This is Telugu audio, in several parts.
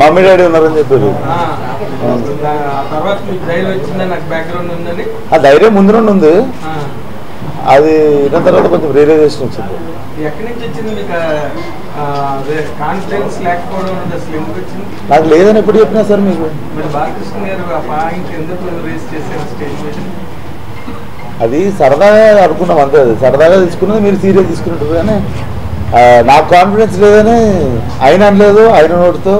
మమ్మీ డాడీ ఉన్నారని చెప్పారు. ఆ ధైర్యం ముందు నుండి ఉంది, అది విన్న తర్వాత కొంచెం రియలైజేషన్ వచ్చింది. నాకు లేదని ఎప్పుడు చెప్పినా సార్ మీకు. అది సరదాగా అనుకున్నాం అంతే, అది సరదాగా తీసుకున్నది మీరు సీరియస్ తీసుకున్నట్టు. కానీ నాకు కాన్ఫిడెన్స్ లేదని ఆయన అనలేదు, ఆయన నోటితో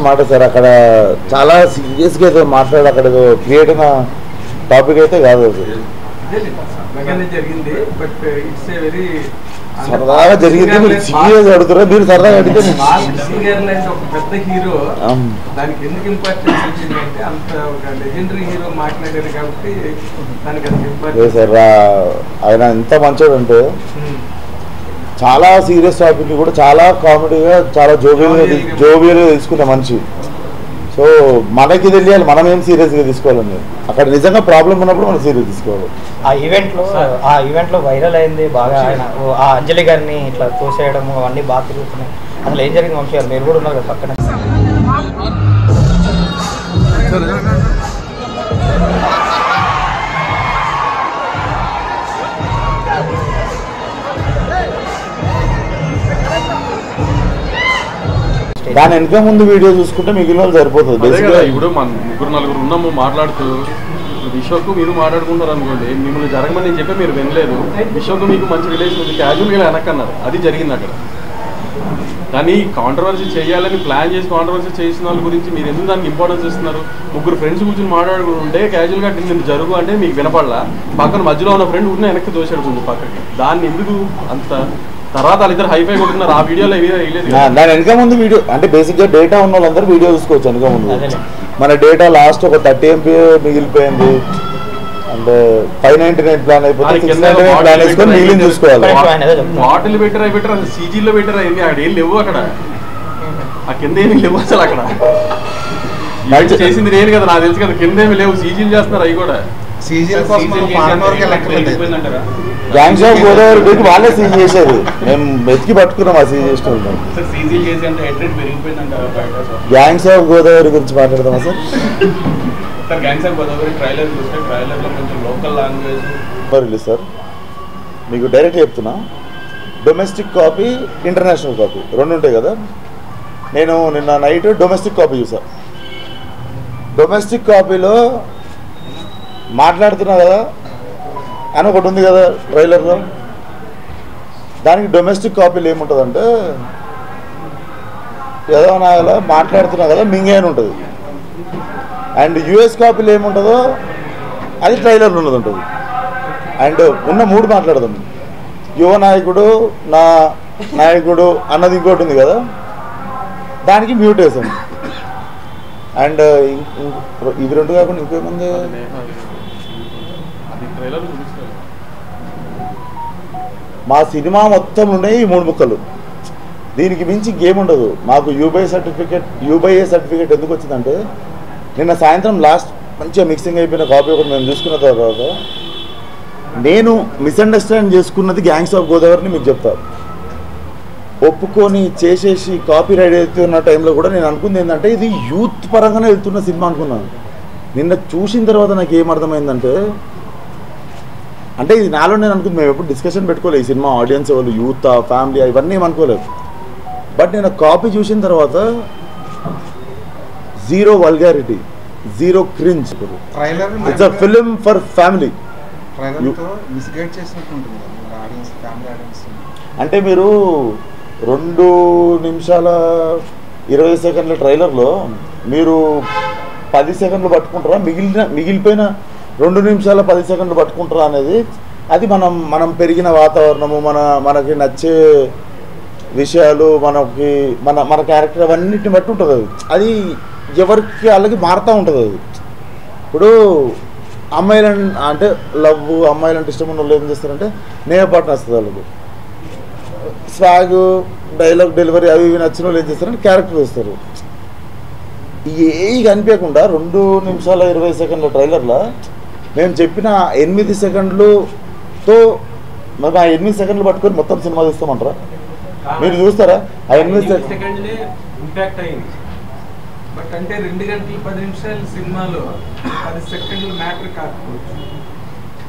మాట సార్. అక్కడ చాలా సీరియస్గా అయితే మాట్లాడి అక్కడ క్రియేట్ అయిన టాపిక్ అయితే కాదు అది. సరదాగా జరిగింది, మీరు సీరియస్ అడుగుతారా? మీరు సరదాగా అడిగితే పెద్ద హీరో దానికి ఎందుకు ఇంపార్టెన్స్ వచ్చిందంటే అంత ఒక లెజెండరీ హీరో మాట్లాడారు కాబట్టి దానికి అంత ఇంపార్టెన్స్. సార్ ఆయన ఎంత మంచోడు అంటే చాలా సీరియస్ టాపిక్ కూడా చాలా కామెడీగా చాలా జోవియల్గా తీసుకున్న మనిషి. సో మనకి తెలియాలి మనం ఏం సీరియస్గా తీసుకోవాలండి. అక్కడ నిజంగా ప్రాబ్లం ఉన్నప్పుడు మనం సీరియస్ తీసుకోవాలి. ఆ ఈవెంట్లో వైరల్ అయింది బాగా. ఆయన ఆ అంజలి గారిని ఇట్లా తోసేయడం అవన్నీ బాగా తిరుగుతున్నాయి. అసలు ఏం జరిగింది వంశీ గారు? మీరు కూడా ఉన్నారు కదా పక్కన. దాని వెనక ముందు వీడియో చూసుకుంటే మిగిలిన వాళ్ళు సరిపోతుంది. ఇప్పుడు మన ముగ్గురు నలుగురు ఉన్నాము మాట్లాడుతూ, విశ్వకు మీరు మాట్లాడుకుంటారు అనుకోండి, మిమ్మల్ని జరగమని నేను చెప్పి మీరు వినలేదు. విశ్వకు మీకు మంచి రిలేషన్ ఉంది, క్యాజువల్గా వెనకన్నారు, అది జరిగింది అక్కడ. కానీ కాంట్రవర్సీ చేయాలని ప్లాన్ చేసి కాంట్రవర్సీ చేసిన వాళ్ళ గురించి మీరు ఎందుకు దానికి ఇంపార్టెన్స్ ఇస్తున్నారు? ముగ్గురు ఫ్రెండ్స్ కూర్చొని మాట్లాడుకుంటుంటే క్యాజువల్గా నేను జరుగు అంటే మీకు వినపడలా, పక్కన మధ్యలో ఉన్న ఫ్రెండ్ ఉన్న వెనక్కి దోషాడుతుంది పక్కకి. దాన్ని ఎందుకు అంత తర్వాత వాళ్ళిద్దరు హైఫై కొట్టుకున్నారు? ఆ వీడియోలో దాని వెనక ముందు వీడియో అంటే బేసిక్గా డేటా ఉన్న వాళ్ళందరూ వీడియో చూసుకోవచ్చు. వెనక ముందు మన డేటా లాస్ట్ ఒక 30 MB మిగిలిపోయింది అంటే 599 ప్లాన్ అయిపోతే 699 ప్లాన్ వేసుకొని మిగిలింది చూసుకోవాలి. బాటిల్ బెటర్ అవి బెటర్, అసలు సీజీలో బెటర్ అయింది. అక్కడ ఏం లేవు, అక్కడ ఆ కింద ఏమి లేవు అసలు. అక్కడ చేసింది నేను కదా, నాకు తెలుసు కదా, కింద ఏమి లేవు, సీజీలు చేస్తున్నారు. అవి కూడా గ్యాంగ్స్ ఆఫ్ గోదావరి వాళ్ళే సీజ్ చేసేది, మేము వెతికి పట్టుకున్నాం ఆ సీజ్ చేసిన. గ్యాంగ్స్ ఆఫ్ గోదావరి గురించి మాట్లాడదామా సార్? రిలీజ్ సార్ మీకు డైరెక్ట్ చెప్తున్నా, డొమెస్టిక్ కాపీ ఇంటర్నేషనల్ కాపీ రెండు ఉంటాయి కదా. నేను నిన్న నైట్ డొమెస్టిక్ కాపీ చూసా. డొమెస్టిక్ కాపీలో మాట్లాడుతున్నా కదా అని ఒకటి ఉంది కదా ట్రైలర్లో, దానికి డొమెస్టిక్ కాపీలు ఏముంటుందంటే ఏదో నాలా మాట్లాడుతున్నా కదా మింగే అని ఉంటుంది. అండ్ యూఎస్ కాపీలు ఏముంటుందో అది ట్రైలర్లో ఉన్నది ఉంటుంది. అండ్ ఉన్న మూడు మాట్లాడదాం, యువ నాయకుడు, నా నాయకుడు అన్నది ఇంకోటి ఉంది కదా, దానికి మ్యూట్ వేసాం. అండ్ ఇవి రెండు కాకుండా ఇంకేముంది, మా సినిమా మొత్తం ఉన్నాయి ఈ 3 ముక్కలు, దీనికి మించి గేమ్ ఉండదు. మాకు యూబీఐ సర్టిఫికేట్ ఎందుకు వచ్చిందంటే నిన్న సాయంత్రం లాస్ట్ మంచిగా మిక్సింగ్ అయిపోయిన కాపీ ఒకటి మేము చూసుకున్న తర్వాత నేను మిస్అండర్స్టాండ్ చేసుకున్నది గ్యాంగ్స్ ఆఫ్ గోదావరిని మీకు చెప్తాను. ఒప్పుకొని చేసేసి కాపీ రైట్ అవుతున్న టైంలో కూడా నేను అనుకుంది ఏంటంటే ఇది యూత్ పరంగానే వెళ్తున్న సినిమా అనుకున్నాను. నిన్న చూసిన తర్వాత నాకు ఏమర్థమైందంటే, అంటే ఇది నాలో నేను అనుకుంది, మేము ఎప్పుడు డిస్కషన్ పెట్టుకోలేదు ఈ సినిమా ఆడియన్స్ వాళ్ళు యూత్ ఫ్యామిలీ ఇవన్నీ ఏమనుకోలేదు. బట్ నేను కాపీ చూసిన తర్వాత zero vulgarity, zero cringe, it's a film for family. అంటే మీరు 2 నిమిషాల 20 సెకండ్ల ట్రైలర్లో మీరు 10 సెకండ్లు పట్టుకుంటారా, మిగిలిపోయిన 2 నిమిషాల 10 సెకండ్లు పట్టుకుంటారా అనేది అది మనం పెరిగిన వాతావరణము, మనకి నచ్చే విషయాలు, మన క్యారెక్టర్ అవన్నిటిని బట్టి ఉంటుంది. అది ఎవరికి వాళ్ళకి మారుతూ ఉంటుంది అది. ఇప్పుడు అమ్మాయిలు అంటే లవ్ అమ్మాయిలంటే ఇష్టం ఉన్న వాళ్ళు ఏం చేస్తారంటే నేమ్ పాట నచ్చుతుంది వాళ్ళకి, స్వాగ్ డైలాగ్ డెలివరీ అవి ఇవి నచ్చిన వాళ్ళు ఏం చేస్తారంటే క్యారెక్టర్ వేస్తారు. ఏవి కనిపించకుండా 2 నిమిషాల 20 సెకండ్ల ట్రైలర్లో మేము చెప్పిన 8 సెకండ్లతో మరి ఆ 8 సెకండ్లు పట్టుకొని మొత్తం సినిమా తీస్తామంటారా? మీరు చూస్తారా ఆ 8 సెకండ్లే ఇంపాక్ట్ అయింది. బట్ అంటే 2 గంటల 10 నిమిషాల సినిమాలో 10 సెకండ్లు మ్యాటర్ కాకపోవచ్చు,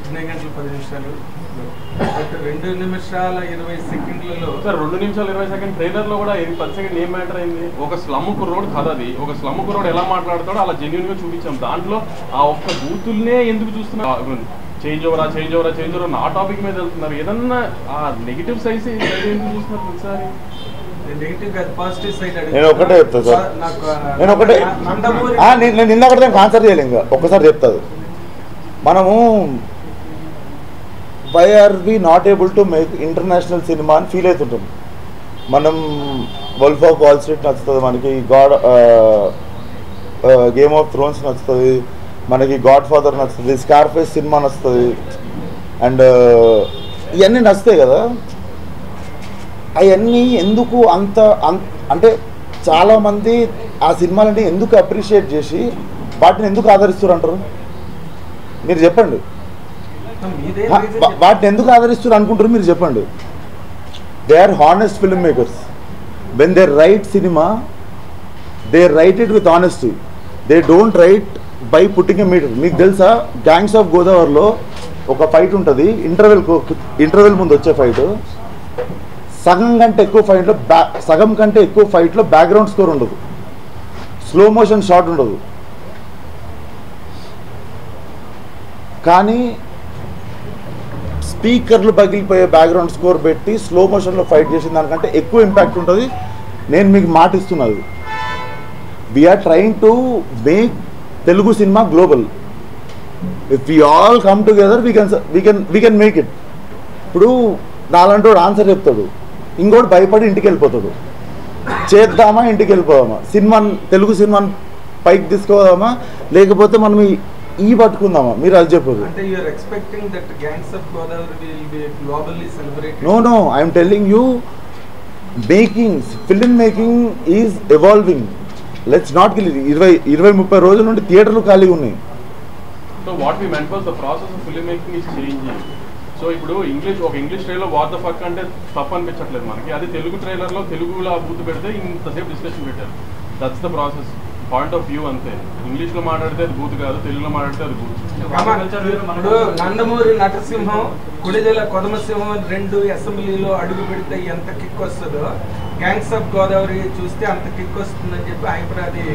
2 గంటల 10 నిమిషాలు. బట్ 2 నిమిషాల 20 సెకండ్లలో సార్ 2 నిమిషాల 20 సెకండ్ ట్రైలర్లో కూడా 10 సెకండ్ ఏం మ్యాటర్ అయింది? ఒక స్లమ్ కుర్రోడ్ కథ అది. ఒక స్లమ్ కుర్రోడ్ ఎలా మాట్లాడతాడో అలా జెన్యున్గా చూపించాం. దాంట్లో ఆ ఒక్క బూతుల్నే ఎందుకు చూస్తున్నారు? చేంజ్ ఓవరా నా టాపిక్ మీద వెళ్తున్నారు. ఏదన్నా ఆ నెగిటివ్ సైజ్ ఎందుకు చూస్తున్నారు ప్రతిసారి? నేను ఒకటే చెప్తా సార్, నేను ఒకటే నేను నిన్న ఒకటి ఆన్సర్ చేయలేను. ఇంకా ఒక్కసారి చెప్తాది. మనము why are we not able to make international cinema అని ఫీల్ అవుతుంటాం. మనం వల్ఫ్ ఆఫ్ వాల్ స్ట్రీట్ నచ్చుతుంది, మనకి గేమ్ ఆఫ్ థ్రోన్స్ నచ్చుతుంది, మనకి గాడ్ ఫాదర్ నచ్చుతుంది, స్కార్ఫేస్ సినిమా నచ్చుతుంది, అండ్ ఇవన్నీ నచ్చుతాయి కదా. అవన్నీ ఎందుకు అంటే చాలామంది ఆ సినిమాలని ఎందుకు అప్రిషియేట్ చేసి వాటిని ఎందుకు ఆదరిస్తారు అంటారు? మీరు చెప్పండి. వాటిని ఎందుకు ఆదరిస్తారు అనుకుంటారు? మీరు చెప్పండి. They are honest film makers. When they write cinema they write it with honesty. They don't write by putting a meter. మీకు తెలుసా గ్యాంగ్స్ ఆఫ్ గోదావరిలో ఒక ఫైట్ ఉంటుంది, ఇంటర్వెల్ ముందు వచ్చే ఫైట్. సగం కంటే ఎక్కువ ఫైట్లో బ్యాక్గ్రౌండ్ స్కోర్ ఉండదు, స్లో మోషన్ షాట్ ఉండదు. కానీ స్పీకర్లు పగిలిపోయే బ్యాక్గ్రౌండ్ స్కోర్ పెట్టి స్లో మోషన్లో ఫైట్ చేసిన దానికంటే ఎక్కువ ఇంపాక్ట్ ఉంటుంది. నేను మీకు మాట ఇస్తున్నది, we're trying to make Telugu cinema global. If we all come together we can make it. ఇప్పుడు నాలంటూ ఆన్సర్ చెప్తాడు, ఇంకోటి భయపడి ఇంటికి వెళ్ళిపోతాడు. చేద్దామా ఇంటికి వెళ్ళిపోదామా? తెలుగు సినిమాని పైకి తీసుకోదామా లేకపోతే మనం ఈ పట్టుకుందామా? మీరు అది చెప్పదు. No I'm telling you, film making is evolving. Let's not kill. 20-30 రోజుల నుండి థియేటర్లు ఖాళీగా ఉన్నాయి. So what we meant was the process of film making is changing. So ఇప్పుడు English trailer what the fuck అంటే తప్పు అనిపించట్లేదు మనకి. అది తెలుగు ట్రైలర్లో తెలుగులో బూత్ పెడితే ఇంతసేపు డిస్కషన్ పెట్టారు. That's the process, point of view అంతే. ఇంగ్లీష్లో మాట్లాడితే అది బూత్ కాదు, తెలుగులో మాట్లాడితే అది బూత్. ఇప్పుడు నందమూరి నటసింహం, కొడిదెల కొదమసింహం 2 అసెంబ్లీలో అడుగు పెడితే ఎంత కిక్ వస్తుందో గ్యాంగ్స్ ఆఫ్ గోదావరి చూస్తే అంత కిక్ వస్తుందని చెప్పి హైపరాది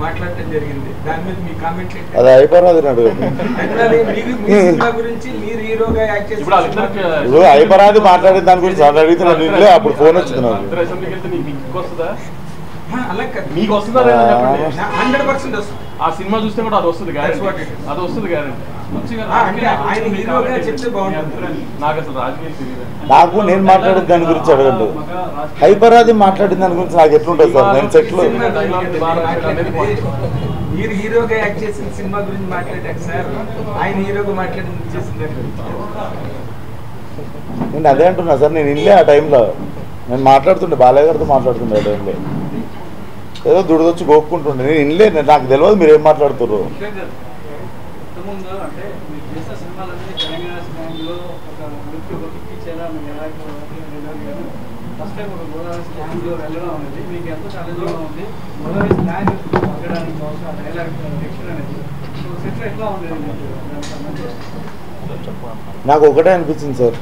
మాట్లాడటం జరిగింది. దాని మీద మీ కామెంట్ ఏంటి? అది హైపరాది గురించి మీరు హీరోగా యాక్ట్ చేసి హైపరాది మాట్లాడే దాని గురించి అడుగుతున్నాను. అప్పుడు ఫోన్ వచ్చింది నాకు. మీకు వస్తుందా? 100% వస్తుంది. ఆ సినిమా చూస్తే కూడా అది వస్తుంది గ్యారెంటీ. నాకు నేను మాట్లాడే దాని గురించి అడగండి. హైపరాది మాట్లాడిన దాని గురించి నాకు ఎట్లుంటుంది సార్? నేను సెట్లో మీరు హీరోగా యాక్ట్ చేసిన సినిమా గురించి మాట్లాడారు సార్, ఆయన హీరోగా మాట్లాడింది చేసిన దాని గురించి. నేను అదే అంటున్నా సార్. నేను ఇల్లే ఆ టైంలో నేను మాట్లాడుతుండే, బాలయ్య గారితో మాట్లాడుతుండే ఆ టైంలో. ఏదో దుడిదొచ్చి గోపుకుంటుండే. నేను ఇల్లే, నాకు తెలియదు మీరు ఏం మాట్లాడుతున్నారు. నాకు ఒకటే అనిపించింది సార్,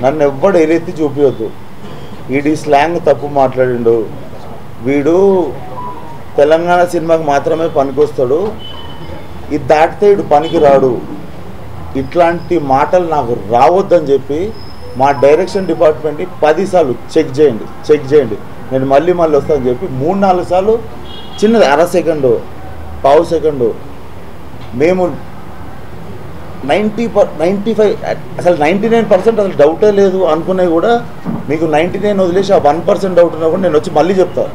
నన్ను ఎవ్వడు ఏలెత్తి చూపించొద్దు. వీడి స్లాంగ్ తప్పు మాట్లాడిండు, వీడు తెలంగాణ సినిమాకి మాత్రమే పనికొస్తాడు, ఇది దాటితే వీడు పనికి రాడు, ఇట్లాంటి మాటలు నాకు రావద్దని చెప్పి మా డైరెక్షన్ డిపార్ట్మెంట్ని 10 సార్లు చెక్ చేయండి నేను మళ్ళీ వస్తానని చెప్పి 3-4 సార్లు చిన్నది అర సెకండు పావు సెకండు మేము 95 అసలు 99% అసలు డౌటే లేదు అనుకునే కూడా మీకు 99 వదిలేసి ఆ 1% డౌట్ ఉన్నా కూడా నేను వచ్చి మళ్ళీ చెప్తాను.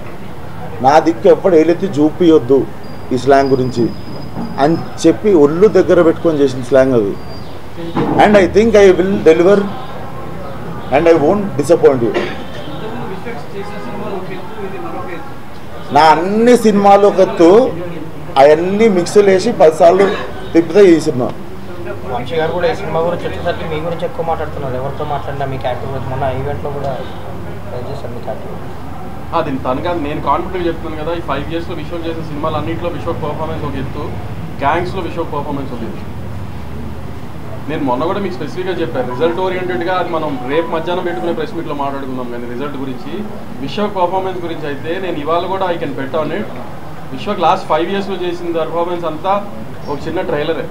నా దిక్కు ఎప్పుడు ఏలెత్తి చూపియొద్దు. ఈ స్లాంగ్ గురించి అని చెప్పి ఒళ్ళు దగ్గర పెట్టుకొని చేసిన స్లాంగ్ అది. And I think I will deliver and I won't disappoint you. నా అన్ని సినిమాలు ఒక ఎత్తు, అవన్నీ మిక్స్లు వేసి 10 సార్లు తిప్పితే ఈ సినిమా. వంశీ గారు కూడా ఈ సినిమా గురించి వచ్చేసరికి మీ గురించి ఎక్కువ మాట్లాడుతున్నారు. ఎవరితో మాట్లాడినా మీ క్యారెక్టర్ గురించి మొన్న ఈవెంట్లో కూడా చేశారు మీ క్యారెక్టర్. అది తనగా నేను కాన్ఫిడెంట్గా చెప్తున్నాను కదా, ఈ 5 yearsలో విశ్వక్ చేసిన సినిమాలు అన్నింటిలో విశ్వక్ పర్ఫార్మెన్స్ ఒక ఎత్తు, గ్యాంగ్స్లో విశ్వక్ పర్ఫార్మెన్స్ ఒక ఎత్తు. నేను మొన్న కూడా మీకు స్పెసిఫిక్గా చెప్పాను, రిజల్ట్ ఓరియంటెడ్గా అది మనం రేపు మధ్యాహ్నం పెట్టుకునే ప్రెస్ మీట్లో మాట్లాడుకుందాం. కానీ రిజల్ట్ గురించి, విశ్వక్ పర్ఫార్మెన్స్ గురించి అయితే నేను ఇవాళ కూడా I can bet on it. Vishwak last 5 yearsలో చేసిన పర్ఫార్మెన్స్ అంతా ఒక చిన్న ట్రైలరే.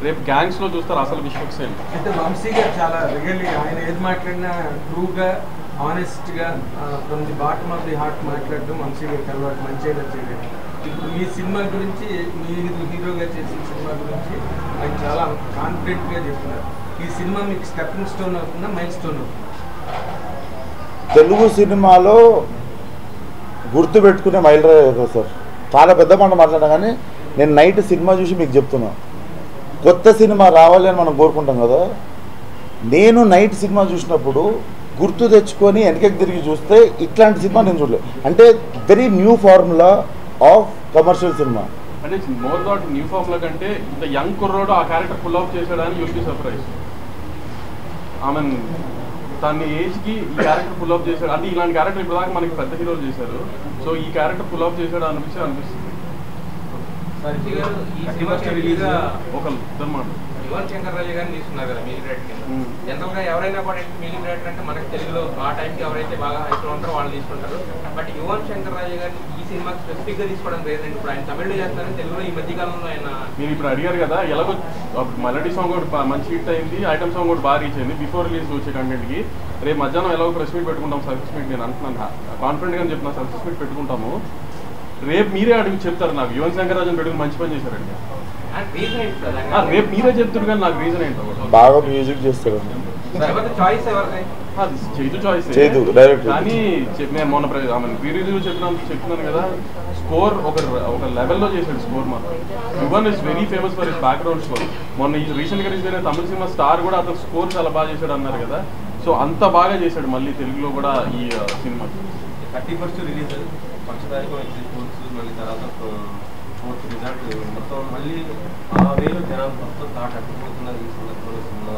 రేపు గ్యాంగ్స్లో చూస్తారు అసలు విశ్వక్ సేమ్. అయితే వంశీ గారు చాలా రియల్లీ ఆయన ఏది మాట్లాడినా ట్రూగా, ఆనెస్ట్గా, from the bottom of the heart మాట్లాడడం వంశీ గారికి అలవాటు, మంచిగా చేయలేదు. ఇప్పుడు మీ సినిమా గురించి, మీరు హీరోగా చేసిన సినిమా గురించి ఆయన చాలా కాన్ఫిడెంట్గా చెప్తున్నారు. ఈ సినిమా మీకు స్టెప్పింగ్ స్టోన్ అవుతుందా, మైల్ స్టోన్ అవుతుందా? తెలుగు సినిమాలో గుర్తుపెట్టుకునే మైలురాయి కదా సార్. చాలా పెద్ద మాట మాట్లాడా, కానీ నేను నైట్ సినిమా చూసి మీకు చెప్తున్నా, కొత్త సినిమా రావాలి అని మనం కోరుకుంటాం కదా. నేను నైట్ సినిమా చూసినప్పుడు గుర్తు తెచ్చుకొని వెనకకి తిరిగి చూస్తే ఇట్లాంటి సినిమా నేను చూడలేదు. అంటే very new formula of commercial cinema. అంటే మోర్ దాట్ న్యూ ఫార్ములా కంటే ఇంత యంగ్ కుర్రోడు ఆ క్యారెక్టర్ ఫుల్ ఆఫ్ చేశాడని you'll be surprise. I mean తన ఏజ్కి ఈ క్యారెక్టర్ ఫుల్ ఆఫ్ చేశాడు. అంటే ఇలాంటి క్యారెక్టర్ ఇప్పుడు దాకా మనకి పెద్ద హీరోలు చేశారు. సో ఈ క్యారెక్టర్ ఫుల్ ఆఫ్ చేశాడు అనిపిస్తుంది. యువన్ శంకర్ రాజు గారిని తీసుకున్నారు కదా మ్యూజిక్ డైరెక్టర్ కింద. జనరల్ గా ఎవరైనా కూడా మ్యూజిక్ డైరెక్టర్ అంటే మనకి తెలుగులో ఆ టైంకి ఎవరైతే బాగా హైట్లో ఉంటారో వాళ్ళు తీసుకుంటారు. బట్ యువన్ శంకర్ రాజు గారిని ఈ సినిమాకి స్పెసిఫిక్ గా తీసుకోవడం లేదండి. ఇప్పుడు ఆయన తమిళ్లో చేస్తారని తెలుగులో ఈ మధ్య కాలంలో ఆయన మీరు ఇప్పుడు అడిగారు కదా, ఎలాగో మెలడీ సాంగ్ కూడా మంచి హిట్ అయింది, ఐటమ్ సాంగ్ కూడా బాగా రీచ్ అయింది బిఫోర్ రిలీజ్ వచ్చే కంటెంట్కి. రేపు మధ్యాహ్నం ఎలాగో ప్రెస్ మీట్ పెట్టుకుంటాం, సక్సెస్ మీట్. నేను అంటున్నాను కాన్ఫిడెంట్గా చెప్తున్నా, సక్సెస్ మీట్ పెట్టుకుంటాము. రేపు మీరే అడిగి చెప్తారు నాకు యువన్ శంకర్ రాజుని పెట్టుకుని మంచి పని చేశారండి. రేపు మీరే చెప్తారు కానీ నాకు రీజన్ ఏంటో. బాగా మ్యూజిక్ చేస్తారు చాయిస్ ఎవరికై చేదు చాయిస్ డైరెక్ట్. కానీ నేను మొన్న ప్రీ రివ్యూ చెప్తున్నాను కదా, స్కోర్ ఒక లెవెల్లో చేశాడు స్కోర్ మాత్రం. Yuvan is very famous for his background score. మొన్న ఈ రీసెంట్గా రిలీజ్ అయిన తమిళ సినిమా స్టార్ కూడా అతను స్కోర్ చాలా బాగా చేశాడు అన్నారు కదా. సో అంత బాగా చేశాడు మళ్ళీ తెలుగులో కూడా ఈ సినిమా. 31st రిలీజ్, ఫస్ట్ తారీఖు మళ్ళీ తర్వాత 4th రిజల్ట్, మొత్తం మళ్ళీ ఆ వేలో జనాలు మొత్తం థాట్ అట్టుకుపోతున్నారు. ఈ సందర్భంలో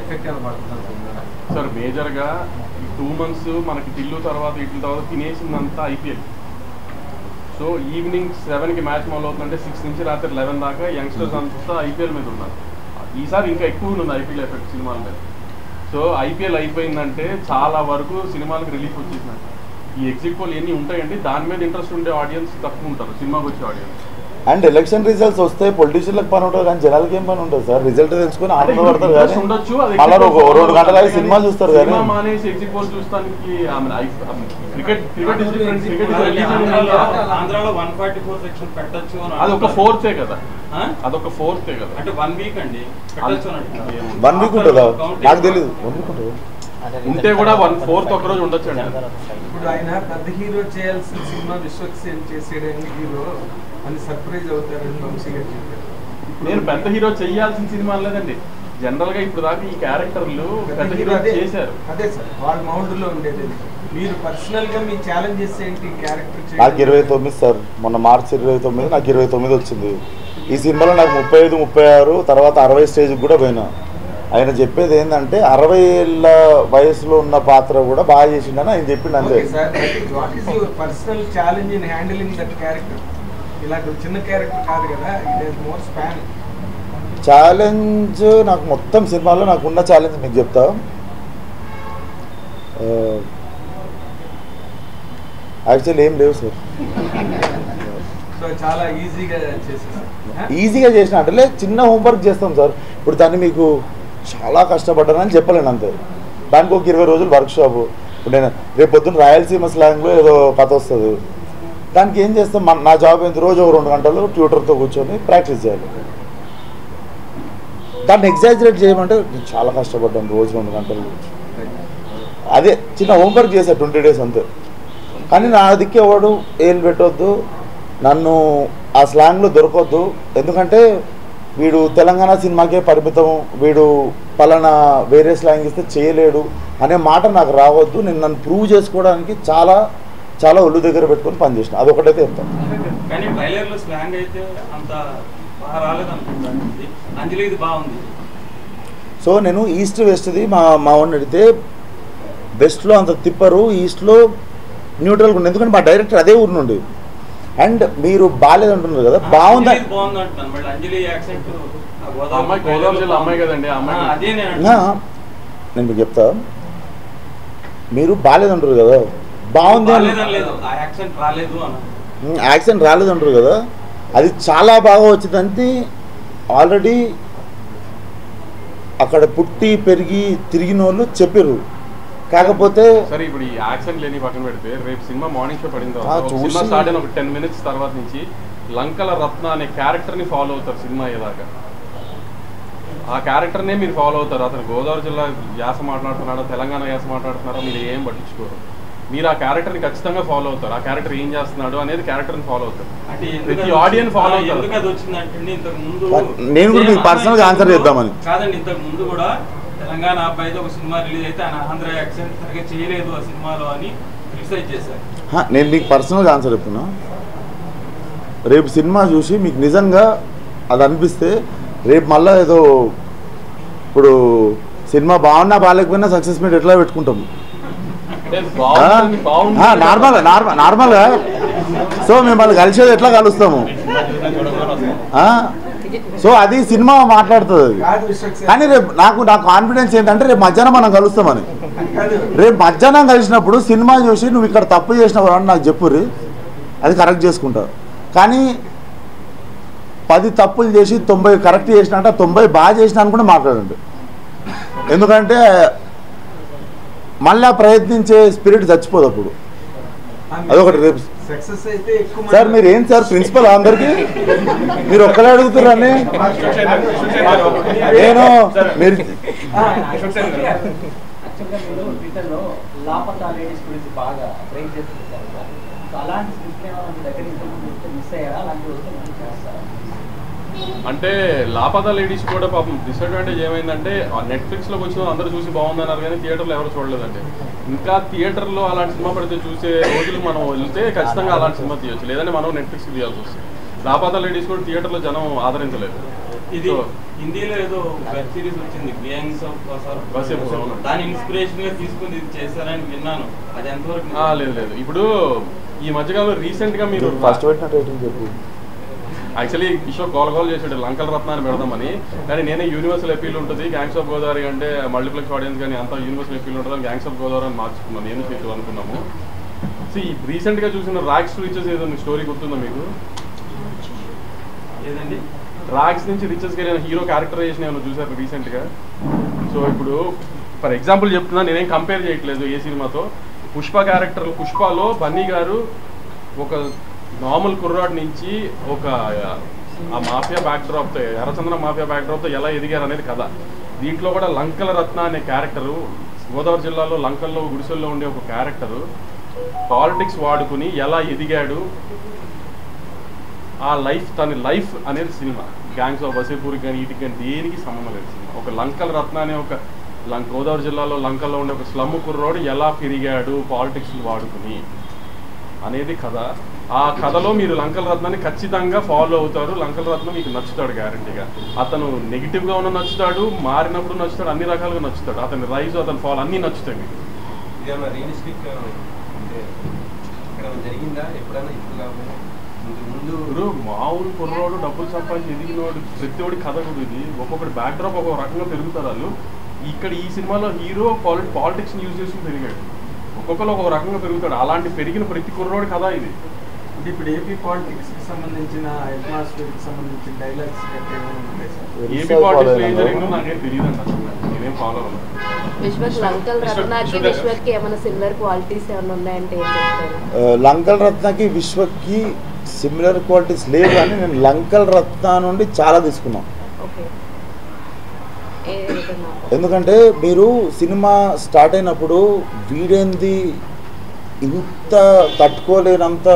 ఎఫెక్ట్ ఏమైనా పడుతున్నారు సార్? మేజర్గా ఈ 2 months మనకి టిల్లు తర్వాత ఇట్ల తర్వాత తినేసిందంతా ఐపీఎల్. సో ఈవినింగ్ 7కి మ్యాచ్ మొదలవుతుందంటే 6 నుంచి రాత్రి 11 దాకా యంగ్స్టర్స్ అంతా ఐపీఎల్ మీద ఉన్నారు. ఈసారి ఇంకా ఎక్కువ ఉంది ఐపీఎల్ ఎఫెక్ట్ సినిమాల మీద. సో ఐపీఎల్ అయిపోయిందంటే చాలా వరకు సినిమాలకు రిలీఫ్ వచ్చేసినట్టు. ఈ ఎగ్జిట్ పోల్ ఎన్ని ఉంటాయండి, దాని మీద ఇంట్రెస్ట్ ఉండే ఆడియన్స్ తక్కువ ఉంటారు, సినిమాకి వచ్చే ఆడియన్స్. అండ్ ఎలక్షన్ రిజల్ట్స్ వస్తే పొలిటీషియన్లకు పని ఉంటుంది కానీ జనాలకి ఏం పని ఉంటుంది సార్. రిజల్ట్ తెలుసుకుని ఆనందపడతారు కానీ ఉండొచ్చు, 2 గంటల సినిమా చూస్తారు కానీ మానేసి ఎగ్జిట్ పోల్ చూస్తానికి. క్రికెట్ ఆంధ్రాలో 144 సెక్షన్ పెట్టచ్చు. అదొక 4th కదా, అదొక 4th కదా. అంటే 1 వీక్ అండి పెట్టచ్చు అన్నట్టు. 1 వీక్ ఉంటుందా? నాకు తెలియదు. 1 వీక్ ఉంటుంది ఉంటే కూడా 1/4 ఒకరోజు ఉండొచ్చు అండి. ఇప్పుడు ఆయన పెద్ద హీరో చేయాల్సిన సినిమా విశ్వక్ సేన్ చేసేయడానికి హీరో అని సర్ప్రైజ్ అవుతారని వంశీ గారు చెప్పారు. నేను పెద్ద హీరో చేయాల్సిన సినిమా లేదండి. జనరల్ గా ఇప్పుడు దాకా ఈ క్యారెక్టర్లు పెద్ద హీరో చేశారు. అదే సార్, వాళ్ళ మౌండ్ లో ఉండేది. మీరు పర్సనల్ గా మీ ఛాలెంజెస్ ఏంటి క్యారెక్టర్? నాకు 29 సార్, మొన్న మార్చి 29 నాకు 29 వచ్చింది. ఈ సినిమాలో నాకు 35, 36 తర్వాత 60 స్టేజ్కి కూడా పోయినా. ఆయన చెప్పేది ఏంటంటే 60 ఏళ్ళ వయసులో ఉన్న పాత్ర కూడా బాగా చేసిండని ఆయన చెప్పిండు. అంతే. What is your personal challenge in handling that character? ఇలాంటి చిన్న క్యారెక్టర్ కాదు కదా, it is more span. Challenge నాకు మొత్తం సినిమాలో నాకు ఉన్న ఛాలెంజ్ మీకు చెప్తా. యాక్చువల్లీ ఏం లేవు సార్. సో చాలా ఈజీగా చేసేసారు. ఈజీగా చేసిన అంటే చిన్న హోంవర్క్ చేస్తాం సార్. ఇప్పుడు దాన్ని మీకు చాలా కష్టపడ్డానని చెప్పలేను అంతే. దానికి ఒక 20 రోజులు వర్క్షాపు. ఇప్పుడు నేను రేపు పొద్దున్న రాయలసీమ స్లాంగ్లో ఏదో కథ వస్తుంది, దానికి ఏం చేస్తాం? నా జాబ్ ఏంటి, రోజు ఒక 2 గంటలు ట్యూటర్తో కూర్చొని ప్రాక్టీస్ చేయాలి. దాన్ని ఎగ్జాజరేట్ చేయమంటే చాలా కష్టపడ్డాను, రోజు 2 గంటలు. అదే చిన్న హోంవర్క్ చేశాను 20 days అంతే. కానీ నా దిక్కేవాడు ఏం పెట్టవద్దు, నన్ను ఆ స్లాంగ్లో దొరకొద్దు. ఎందుకంటే వీడు తెలంగాణ సినిమాకే పరిమితం, వీడు పలానా వేరే స్లాంగ్ ఇస్తే చేయలేడు అనే మాట నాకు రావద్దు. నేను నన్ను ప్రూవ్ చేసుకోవడానికి చాలా చాలా ఒళ్ళు దగ్గర పెట్టుకొని పనిచేసిన, అదొకటైతే చెప్తాను. కానీ ట్రైలర్లో స్లాంగ్ అయితే అంత బాగా రాలేదు అనుకుంటుంది. అంజలి ఇది బాగుంది. సో నేను ఈస్ట్ వెస్ట్ది మా వాడిని అడిగితే వెస్ట్లో అంత తిప్పరు, ఈస్ట్లో న్యూట్రల్గా ఉంది. ఎందుకంటే మా డైరెక్టర్ అదే ఊరు నుండి. అండ్ మీరు బాగాలేదంటున్నారు కదా, బాగుంది అంటున్నాను. మళ్ళీ అంజలి యాక్సెంట్ అమ్మాయి గోదావరి జిల్లా అమ్మాయి కదండి, అమ్మాయి అదే నేను మీకు చెప్తా. మీరు బాగాలేదంటారు కదా, బాగుంది యాక్సెంట్ రాలేదు అన్న, యాక్సెంట్ రాలేదంటారు కదా, అది చాలా బాగా వచ్చిందంటే ఆల్రెడీ అక్కడ పుట్టి పెరిగి తిరిగిన వాళ్ళు చెప్పారు. కాకపోతే సరే ఇప్పుడు ఈ యాక్సెంట్ లేని పక్కన పెడితే రేపు సినిమా మార్నింగ్ షో పడిన తర్వాత చూసి సినిమా స్టార్ట్ అయిన ఒక 10 minutes తర్వాత నుంచి లంకల రత్న అనే క్యారెక్టర్ని ఫాలో అవుతారు సినిమా అయ్యేదాకా. ఆ క్యారెక్టర్నే మీరు ఫాలో అవుతారు. అతను గోదావరి జిల్లా యాస మాట్లాడుతున్నాడో తెలంగాణ యాస మాట్లాడుతున్నారో మీరు ఏం పట్టించుకోరు. మీరు ఆ క్యారెక్టర్ని ఖచ్చితంగా ఫాలో అవుతారు. ఆ క్యారెక్టర్ ఏం చేస్తున్నాడు అనేది క్యారెక్టర్ని ఫాలో అవుతారు. అంటే ప్రతి ఆడియన్స్ ఫాలో అవుతారు. ఎందుకు అది వచ్చిందంటే ఇంతకు ముందు నేను కూడా మీకు పర్సనల్గా ఆన్సర్ చేద్దామని కాదండి, ఇంతకు ముందు కూడా తెలంగాణ అబ్బాయితో ఒక సినిమా రిలీజ్ అయితే ఆయన ఆంధ్ర యాక్సెంట్ సరిగ్గా చేయలేదు ఆ సినిమాలో అని క్రిటిసైజ్ చేశారు. నేను మీకు పర్సనల్గా ఆన్సర్ చెప్తున్నా. రేపు సినిమా చూసి మీకు నిజంగా అది అనిపిస్తే రేపు మళ్ళీ ఏదో ఇప్పుడు సినిమా బాగున్నా బాగాలేకపోయినా సక్సెస్ మీట్ ఎట్లా పెట్టుకుంటాము నార్మల్గా. సో మిమ్మల్ని కలిసేది ఎట్లా కలుస్తాము, సో అది సినిమా మాట్లాడుతుంది. కానీ రేపు నా కాన్ఫిడెన్స్ ఏంటంటే రేపు మధ్యాహ్నం మనం కలుస్తామని. రేపు మధ్యాహ్నం కలిసినప్పుడు సినిమా చూసి నువ్వు ఇక్కడ తప్పు చేసినావు అని నాకు చెప్పుర్రి, అది కరెక్ట్ చేసుకుంటా. కానీ 10 తప్పులు చేసి 90 కరెక్ట్ చేసినట్ట 90 బాగా చేసినా అని కూడా మాట్లాడండి. ఎందుకంటే మళ్ళా ప్రయత్నించే స్పిరిట్ చచ్చిపోదు అప్పుడు. అదొకటి. రేపు సార్ మీరు ఏంటి సార్ ప్రిన్సిపల్ అందరికి మీరు ఒక్కలే అడుగుతారని నేను మీరు అంటే లాపతా లేడీస్ కూడా పాపం డిసడ్వాంటేజ్ ఏమైందంటే నెట్ఫ్లిక్స్లోకి వచ్చిన అందరూ చూసి బాగుందన్నారు కానీ థియేటర్లో ఎవరు చూడలేదండి. ఇంకా థియేటర్లో అలాంటి సినిమా పడితే చూసే రోజులు మనం వెళ్తే ఖచ్చితంగా అలాంటి సినిమా తీయొచ్చు, లేదంటే మనం నెట్ఫ్లిక్స్కి తీయాల్సి వస్తుంది. లాపతా లేడీస్ కూడా థియేటర్లో జనం ఆదరించలేదు. ఇది హిందీలో ఏదో వెబ్ సిరీస్ వచ్చింది గ్యాంగ్స్ ఆఫ్ వసేపూర్, దాని ఇన్స్పిరేషన్ గా తీసుకుని ఇది చేశారని విన్నాను. అది ఎంతవరకు లేదు. ఇప్పుడు ఈ మధ్యకాలంలో రీసెంట్ గా మీరు ఫస్ట్ పెట్టిన రేటింగ్ చెప్పు. యాక్చువల్లీ కిషోర్ గోల్ చేసాడు లంకల రత్నాన్ని పెడదామని, కానీ నేనే యూనివర్సల్ అపీల్ ఉంటుంది గ్యాంగ్స్ ఆఫ్ గోదావరి అంటే మల్టీప్లెక్స్ ఆడియన్స్ కానీ అంతా యూనివర్సల్ అపీల్ ఉంటుంది గ్యాంగ్స్ ఆఫ్ గోదావరి అని మార్చుకున్నాను నేను చేతు అనుకున్నాము. సో ఈ రీసెంట్గా చూసిన రాక్స్ రిచెస్ ఏదో స్టోరీ గుర్తుందా మీకు? లేదండి. రాక్స్ నుంచి రిచెస్కి వెళ్ళిన హీరో క్యారెక్టరైజేషన్ ఏమైనా చూసారు రీసెంట్గా? సో ఇప్పుడు ఫర్ ఎగ్జాంపుల్ చెప్తున్నా, నేనేం కంపేర్ చేయట్లేదు ఏ సినిమాతో. పుష్పలో బన్నీ గారు ఒక నార్మల్ కుర్రాడ్ నుంచి ఒక ఆ మాఫియా బ్యాక్డ్రాప్తో ఎర్రచంద్ర మాఫియా బ్యాక్డ్రాప్తో ఎలా ఎదిగారు అనేది కథ. దీంట్లో కూడా లంకల రత్న అనే క్యారెక్టరు గోదావరి జిల్లాలో లంకల్లో గుడిసెల్లో ఉండే ఒక క్యారెక్టరు పాలిటిక్స్ వాడుకుని ఎలా ఎదిగాడు, ఆ లైఫ్ తన లైఫ్ అనేది సినిమా. గ్యాంగ్స్ ఆఫ్ వసేపూర్ కానీ వీటికి కానీ దేనికి సంబంధం లేదు సినిమా. ఒక లంకల రత్న అనే ఒక గోదావరి జిల్లాలో లంకల్లో ఉండే ఒక స్లమ్ కుర్రోడు ఎలా పెరిగాడు పాలిటిక్స్ వాడుకుని అనేది కథ. ఆ కథలో మీరు లంకల రత్నాన్ని ఖచ్చితంగా ఫాలో అవుతారు. లంకల రత్నం మీకు నచ్చుతాడు గ్యారంటీగా. అతను నెగిటివ్గా ఉన్న నచ్చుతాడు, మారినప్పుడు నచ్చుతాడు, అన్ని రకాలుగా నచ్చుతాడు. అతని రైజ్ అతని ఫాలో అన్నీ నచ్చుతాయి మీకు. ఇప్పుడు మామూలు కుర్రోడు డబ్బులు సంపాదించి ఎదిగినోడు ప్రతివాడి కథ కూడా ఇది. ఒక్కొక్కటి బ్యాక్డ్రాప్ ఒక్కొక్క రకంగా పెరుగుతారు వాళ్ళు. ఇక్కడ ఈ సినిమాలో హీరో పాలిటిక్స్ని యూజ్ చేసుకుని పెరిగాడు, ఒక్కొక్కరు ఒక రకంగా పెరుగుతాడు. అలాంటి పెరిగిన ప్రతి కుర్రోడి కథ ఇది. అంటే ఇప్పుడు ఏపీ పాలిటిక్స్ కి సంబంధించిన అట్మాస్ఫియర్ కి సంబంధించిన డైలాగ్స్ ఏపీ పాలిటిక్స్ ఏం జరిగిందో నాకేం తెలియదండి, అసలు నేనేం ఫాలో అవ్వను. లంకల్ రత్నకి విశ్వకి సిమిలర్ క్వాలిటీస్ లేవు, కానీ నేను లంకల్ రత్న నుండి చాలా తీసుకున్నాను. ఎందుకంటే మీరు సినిమా స్టార్ట్ అయినప్పుడు వీడేంది ఇంత తట్టుకోలేనంత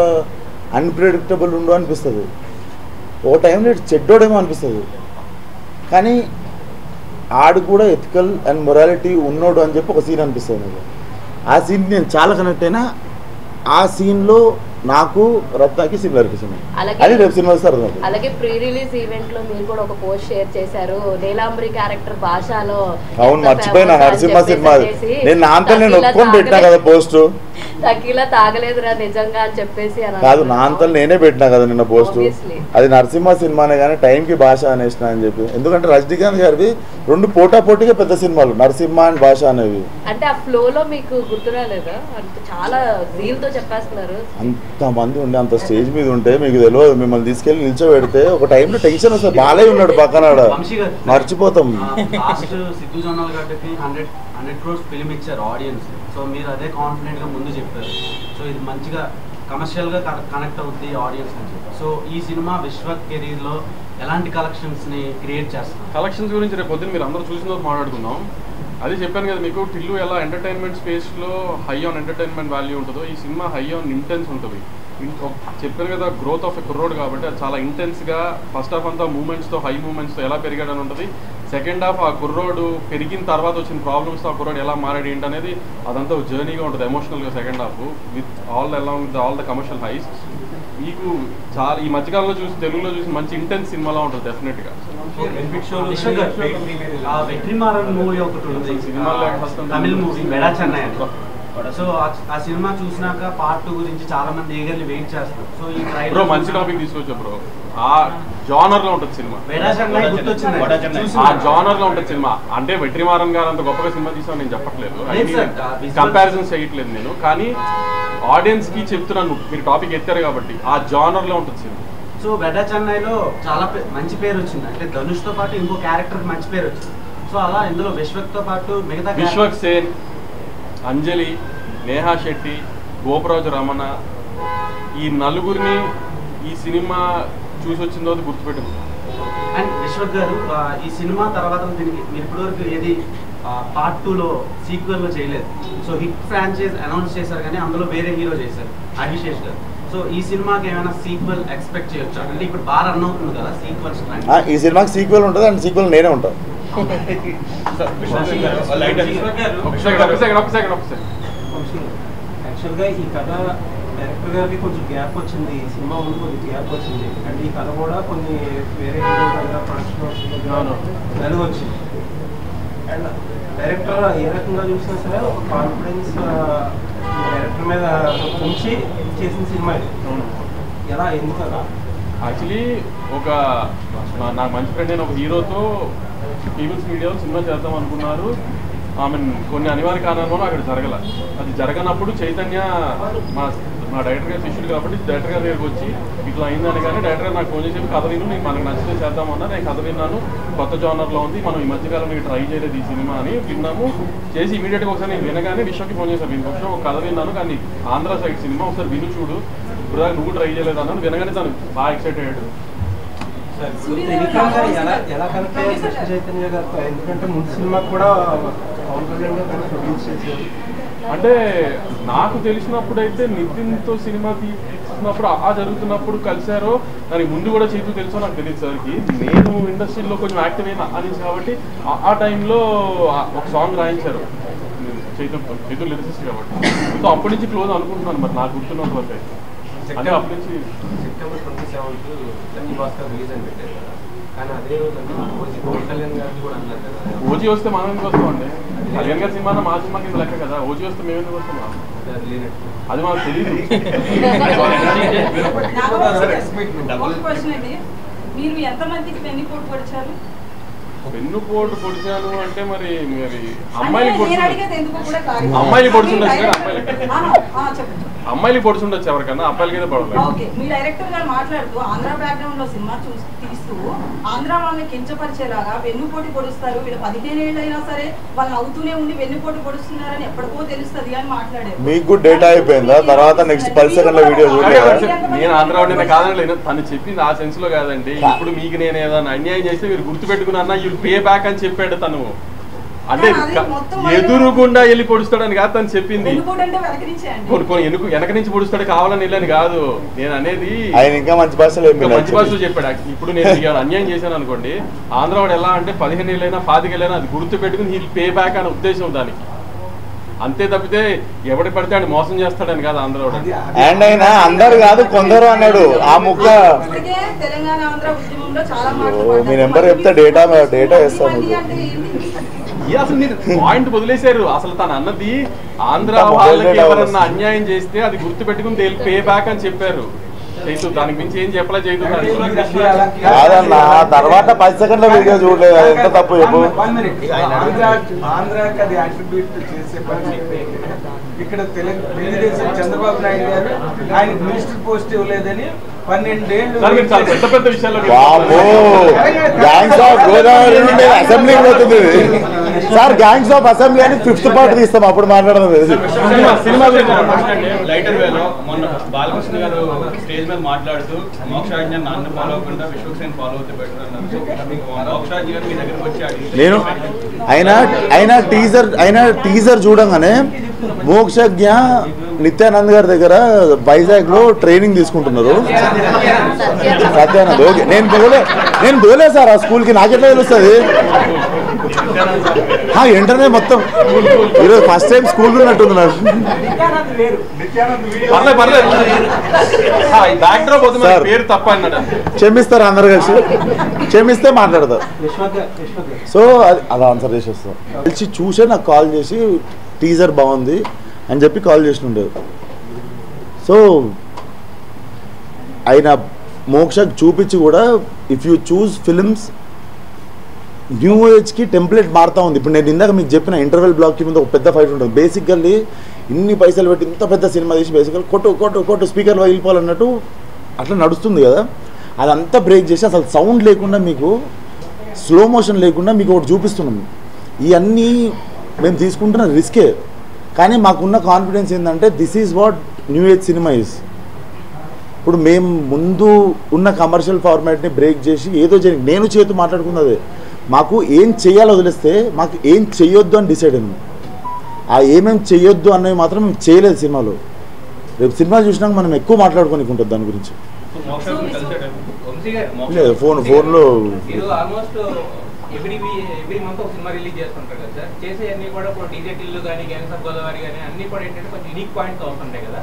అన్ప్రెడిక్టబుల్ ఉండు అనిపిస్తుంది, ఓ టైంలో చెడ్డోడేమో అనిపిస్తుంది. కానీ ఆడు కూడా ఎథికల్ అండ్ మొరాలిటీ ఉన్నోడు అని చెప్పి ఒక సీన్ అనిపిస్తుంది నాకు. ఆ సీన్ నేను చాలా కనెక్ట్ అయినా. ఆ సీన్లో నాకు రత్నాకి సిమిలారిటీస్ ఉన్నాయి. అది రేపు సినిమా వస్తారు. అలాగే ప్రీ రిలీజ్ ఈవెంట్ లో మీరు కూడా ఒక పోస్ట్ షేర్ చేశారు, నీలాంబరి క్యారెక్టర్ భాషలో. అవును, మర్చిపోయినా నరసింహ సినిమా. నేను నా అంతా నేను ఒప్పుకొని పెట్టినా కదా పోస్ట్. తకిలా తాగలేదురా నిజంగా అని చెప్పేసి కాదు, నా అంతలు నేనే పెట్టినా కదా నిన్న పోస్ట్. అది నరసింహ సినిమానే కానీ టైంకి భాష అనేసిన అని చెప్పి. ఎందుకంటే రజనీకాంత్ గారివి 2 పోటాపోటీగా పెద్ద సినిమాలు, నరసింహ అండ్ భాష అనేవి. అంటే ఆ ఫ్లో లో మీకు గుర్తురాలేదా? అంటే చాలా జీల్ తో చెప్పేస్తున్నారు. అంతమంది ఉండే అంత స్టేజ్ మీద ఉంటే మీకు తెలియదు. మిమ్మల్ని తీసుకెళ్ళి నిల్చోబెడితే ఒక టైంలో టెన్షన్ వస్తుంది. బాలయ్య ఉన్నాడు పక్కన, మర్చిపోతాం. సిద్ధు జొన్నల గడ్డకి 100 crores ఫిలిం ఇచ్చారు ఆడియన్స్. సో మీరు అదే కాన్ఫిడెంట్ గా ముందు చెప్పారు. సో ఇది మంచిగా కమర్షియల్ గా కనెక్ట్ అవుతుంది ఆడియన్స్ అని చెప్పి. సో ఈ సినిమా విశ్వ కెరీర్ లో ఎలాంటి కలెక్షన్స్ ని క్రియేట్ చేస్తారు? కలెక్షన్స్ గురించి రేపు పొద్దున్న మీరు అందరూ చూసిన తర్వాత మాట్లాడుకుందాం. అది చెప్పాను కదా మీకు, టిల్లు ఎలా ఎంటర్టైన్మెంట్ స్పేస్లో హై ఆన్ ఎంటర్టైన్మెంట్ వాల్యూ ఉంటుందో ఈ సినిమా హై ఆన్ ఇంటెన్స్ ఉంటుంది. చెప్పాను కదా, గ్రోత్ ఆఫ్ ఎ కుర్రోడ్ కాబట్టి అది చాలా ఇంటెన్స్గా ఫస్ట్ హాఫ్ అంతా మూమెంట్స్తో హై మూమెంట్స్తో ఎలా పెరిగాడని ఉంటుంది. సెకండ్ హాఫ్ ఆ కుర్రోడు పెరిగిన తర్వాత వచ్చిన ప్రాబ్లమ్స్తో ఆ కుర్రోడు ఎలా మారాడు ఏంటి అనేది అదంతా జర్నీగా ఉంటుంది ఎమోషనల్గా. Second half with all the commercial highs మీకు చాలా ఈ మధ్యకాలంలో తెలుగులో చూసి మంచి ఇంటెన్స్ సినిమాలా ఉంటుంది డెఫినెట్గా. వెట్రిమారన్ మూవీ ఒకటి ఉంది, తమిళ మూవీ మెడా చెన్నై. సో ఆ సినిమా చూసినాక పార్ట్ 2 గురించి చాలా మంది ఈగర్లీ వెయిట్ చేస్తారు. సో ఈ బ్రో మంచి టాపిక్ తీసుకొచ్చా బ్రో. ఆ జానర్ లో ఉంటుంది సినిమా, ఆ జానర్ లో ఉంటుంది సినిమా. అంటే వెట్రిమారన్ గారు అంత గొప్పగా సినిమా తీసామని నేను చెప్పట్లేదు, కంపారిజన్స్ చేయట్లేదు నేను. కానీ ఆడియన్స్ కి చెప్తున్నాను, మీరు టాపిక్ ఎత్తారు కాబట్టి ఆ జానర్ లో ఉంటుంది సినిమా. సో వెడా చెన్నైలో చాలా మంచి పేరు వచ్చింది. అంటే ధనుష్ తో పాటు ఇంకో క్యారెక్టర్ మంచి పేరు వచ్చింది. సో అలా ఇందులో విశ్వక్ తో పాటు మిగతా విశ్వక్ సేన్, అంజలి, నేహా శెట్టి, గోపరాజు రమణ, ఈ నలుగురిని ఈ సినిమా చూసి వచ్చిన తర్వాత గుర్తుపెట్టుకున్నాం. అండ్ విశ్వక్ గారు ఈ సినిమా తర్వాత దీనికి మీరు ఇప్పటివరకు ఏది పార్ట్ 2లో సీక్వెల్ లో చేయలేదు. సో హిట్ ఫ్రాంచైజ్ అనౌన్స్ చేశారు కానీ అందులో వేరే హీరో చేశారు, అభిషేక్ గారు. సో ఈ సినిమాకి ఏమైనా సీక్వెల్ ఎక్స్పెక్ట్ చేయొచ్చు? అంటే ఇప్పుడు బాగా రన్ అవుతుంది కదా సీక్వెల్స్. ఈ సినిమాకి సీక్వెల్ ఉంటుంది అండ్ సీక్వెల్ నేనే ఉంటాను. యాక్చువల్గా ఈ కథ డైరెక్టర్ గారికి కొంచెం గ్యాప్ వచ్చింది, ఈ సినిమా ముందు కొంచెం గ్యాప్ వచ్చింది. అండ్ ఈ కథ కూడా కొన్ని వేరే ప్రొడక్షన్ వచ్చింది. అండ్ డైరెక్టర్ ఏ రకంగా చూసినా సరే ఒక కాన్ఫిడెన్స్ డైరెక్టర్ మీద ఉంచి చేసిన సినిమా ఇది. ఎలా ఎందుకు అలా? యాక్చువల్లీ నాకు మంచి ఫ్రెండ్ అయిన ఒక హీరోతో పీపుల్స్ మీడియాలో సినిమా చేద్దాం అనుకున్నారు. కొన్ని అనివార్య కారణాల వల్ల అక్కడ జరగల. అది జరగనప్పుడు చైతన్య మా డైరెక్టర్ గారు శిష్యుడు కాబట్టి డైరెక్టర్ గారి దగ్గరికి వచ్చి ఇట్లా అయిందని, కానీ డైరెక్టర్ గారు నాకు ఫోన్ చేసి కథ విను, నేను మనకు నచ్చితే చేద్దామన్నా. నేను కథ విన్నాను, కొత్త జానర్లో ఉంది, మనం ఈ మధ్యకాలం మీకు ట్రై చేయలేదు ఈ సినిమా అని విన్నాము. చేసి ఇమీడియట్గా ఒకసారి నేను వినగానే విశ్వకి ఫోన్ చేశాను, దీనికి వచ్చిన ఒక కథ విన్నాను కానీ ఆంధ్ర సైడ్ సినిమా ఒకసారి విను చూడు, ఇప్పుడు నువ్వు ట్రై చేయలేదు అన్నాను. వినగానే తను బాగా ఎక్సైట్ అయ్యాడు. ఎలా కనెక్ట్ అయ్యారు కృష్ణ చైతన్య గారితో? ఎందుకంటే ముందు సినిమా కూడా ప్రొడ్యూస్ చేశారు. అంటే నాకు తెలిసినప్పుడైతే నితిన్తో సినిమా తీస్తున్నప్పుడు జరుగుతున్నప్పుడు కలిశారో, దానికి ముందు కూడా చేతు తెలుసో నాకు తెలియదు సార్కి. నేను ఇండస్ట్రీలో కొంచెం యాక్టివ్ అయిన అనేసి కాబట్టి ఆ టైంలో ఒక సాంగ్ రాయించారు చేతు లిరిసిస్ట్ కాబట్టి. సో అప్పటి నుంచి క్లోజ్ అనుకుంటున్నాను, మరి నాకు గుర్తున్నంత వరకు అయితే. అంటే అప్పటి నుంచి సెప్టెంబర్ 27 లక్కీ భాస్కర్ రిలీజ్ అని పెట్టారు కదా, కానీ అదే రోజు పవన్ కళ్యాణ్ గారిని కూడా అన్నారు కదా ఓజీ వస్తే మనం ఎందుకు వస్తామండి? కళ్యాణ్ గారి సినిమా మా సినిమా కింద లెక్క కదా, ఓజీ వస్తే మేము ఎందుకు వస్తాం? అది మాకు తెలియదు. మీరు ఎంతమందికి వెన్నుపోటు పొడిచారు? వెన్నుపోటు పొడిచాను అంటే మరి అమ్మాయిని పొడుచుండొచ్చు కదా, అమ్మాయిలు పొడుచుండొచ్చు ఎవరికన్నా, అబ్బాయిలకి అయితే పడలేదు. మీ డైరెక్టర్ గారు మాట్లాడుతూ ఆంధ్ర బ్యాక్గ్రౌండ్ లో సినిమా తీస్తూ ఆంధ్ర వాళ్ళని కించపరిచేలాగా వెన్నుపోటు పొడుస్తారు, వీళ్ళు 15 ఏళ్ళు అయినా సరే వాళ్ళు అవుతూనే ఉండి వెన్నుపోటు పొడుస్తున్నారని ఎప్పటికో తెలుస్తుంది అని మాట్లాడారు. మీకు డేటా అయిపోయిందా? తర్వాత నెక్స్ట్ 10 సెకండ్ల వీడియో చూడండి. నేను ఆంధ్ర వాడిని కాదనలేదు, తను చెప్పింది ఆ సెన్స్ లో కాదండి. ఇప్పుడు మీకు నేను ఏదైనా అన్యాయం చేస్తే మీరు గుర్తుపెట్టుకున్నా యూ పే బ్యాక్ అని చెప్పాడు తను. అంటే ఎదురుగుండా వెళ్ళి పొడుస్తాడని కాదు తను చెప్పింది. వెనక నుంచి పొడుస్తాడు కావాలని వెళ్ళని కాదు నేను అనేది. ఆయన ఇంకా మంచి భాషలో చెప్పాడు. ఇప్పుడు నేను అన్యాయం చేశాను అనుకోండి, ఆంధ్రవాడు ఎలా అంటే 15 ఏళ్ళైనా 25 ఏళ్ళైనా అది గుర్తు పెట్టుకుని హీల్ పే బ్యాక్ అనే ఉద్దేశం దానికి. అంతే తప్పితే ఎవడి పడితే ఆయన మోసం చేస్తాడని కాదు ఆంధ్రవాడు. అండ్ ఆయన అందరు కాదు కొందరు అన్నాడు ఆ ముక్క. మీ నెంబర్ చెప్తే డేటా వేస్తాను. అసలు మీరు పాయింట్ వదిలేశారు. అసలు తను అన్నది ఆంధ్ర వాళ్ళకి ఎవరన్నా అన్యాయం చేస్తే అది గుర్తు పెట్టుకుని దే పే బ్యాక్ అని చెప్పారు. చైతు దానికి మించి ఏం చెప్పలే చైతు. కాదన్నా తర్వాత 10 సెకండ్ల వీడియో చూడలేదు, ఎంత తప్పు చెప్పు. ఆంధ్రాకి అది అట్రిబ్యూట్ చేసే పని. ఇక్కడ తెలుగుదేశం చంద్రబాబు నాయుడు గారు ఆయన మినిస్టర్ పోస్ట్ ఇవ్వలేదని 12 ఏళ్ళు పెద్ద పెద్ద విషయాలు గ్యాంగ్స్ ఆఫ్ గోదావరి నుండి అసెంబ్లీకి పోతుంది సార్. గ్యాంగ్స్ ఆఫ్ అసెంబ్లీ అని 5th పార్ట్ తీస్తాం అప్పుడు మాట్లాడదాం. సినిమా లైటర్ వేలో మొన్న బాలకృష్ణ గారు స్టేజ్ మీద మాట్లాడుతూ మోక్షరాజ్ నన్ను ఫాలో అవ్వకుండా విశ్వక్సేన్ ఫాలో అవుతే బెటర్ అన్నారు. మోక్షరాజ్ గారు మీ దగ్గరకు వచ్చి నేను ఆయన టీజర్ చూడంగానే మోక్షజ్ఞ నిత్యానంద్ గారి దగ్గర వైజాగ్ లో ట్రైనింగ్ తీసుకుంటున్నారు. సత్యానంద్ ఓకే. నేను పోలే సార్ ఆ స్కూల్కి, నాకెట్లా తెలుస్తుంది. ఇంటర్నే మొత్తం ఈరోజు ఫస్ట్ టైం స్కూల్ ఉన్నట్టుంది నాకు. క్షమిస్తారు అందరు కలిసి, క్షమిస్తే మాట్లాడతారు. సో అది ఆన్సర్ చేసేస్తాం. కలిసి చూసే నాకు కాల్ చేసి టీజర్ బాగుంది అని చెప్పి కాల్ చేసినుండేది. సో ఆయన మోక్షకు చూపించి కూడా if you choose films new ఏజ్కి టెంప్లెట్ మారుతూ ఉంది. ఇప్పుడు నేను ఇందాక మీకు చెప్పిన ఇంటర్వెల్ బ్లాక్కి ముందు ఒక పెద్ద ఫైట్ ఉంటుంది. బేసికల్లీ ఇన్ని పైసలు పెట్టి ఇంత పెద్ద సినిమా తీసి బేసికల్ కొట్టు స్పీకర్లో వెళ్ళిపోవాలన్నట్టు అట్లా నడుస్తుంది కదా. అదంతా బ్రేక్ చేసి అసలు సౌండ్ లేకుండా మీకు స్లో మోషన్ లేకుండా మీకు ఒకటి చూపిస్తున్నాం. ఇవన్నీ మేము తీసుకుంటున్న రిస్కే, కానీ మాకున్న కాన్ఫిడెన్స్ ఏంటంటే this is what new age cinema is. ఇప్పుడు మేము ముందు ఉన్న కమర్షియల్ ఫార్మాట్ని బ్రేక్ చేసి ఏదో నేను చేతు మాట్లాడుకున్నదే మాకు ఏం చేయాలో వదిలేస్తే మాకు ఏం చెయ్యొద్దు అని డిసైడ్ అయింది. ఆ ఏమేమి చెయ్యొద్దు అన్నవి మాత్రం మేము చేయలేదు సినిమాలో. రేపు సినిమా చూసినాక మనం ఎక్కువ మాట్లాడుకోనికి ఉంటుంది దాని గురించి. లేదు ఫోన్లో ఎవ్రీ మంత్ ఒక సినిమా రిలీజ్ చేస్తుంటారు కదా సార్. చేసేవన్నీ కూడా ఇప్పుడు డీజేటీలు కానీ గ్యాంగ్స్ ఆఫ్ గోదావరి కానీ అన్ని కూడా ఏంటంటే కొంచెం యూనిక్ పాయింట్స్ వస్తుంటాయి కదా.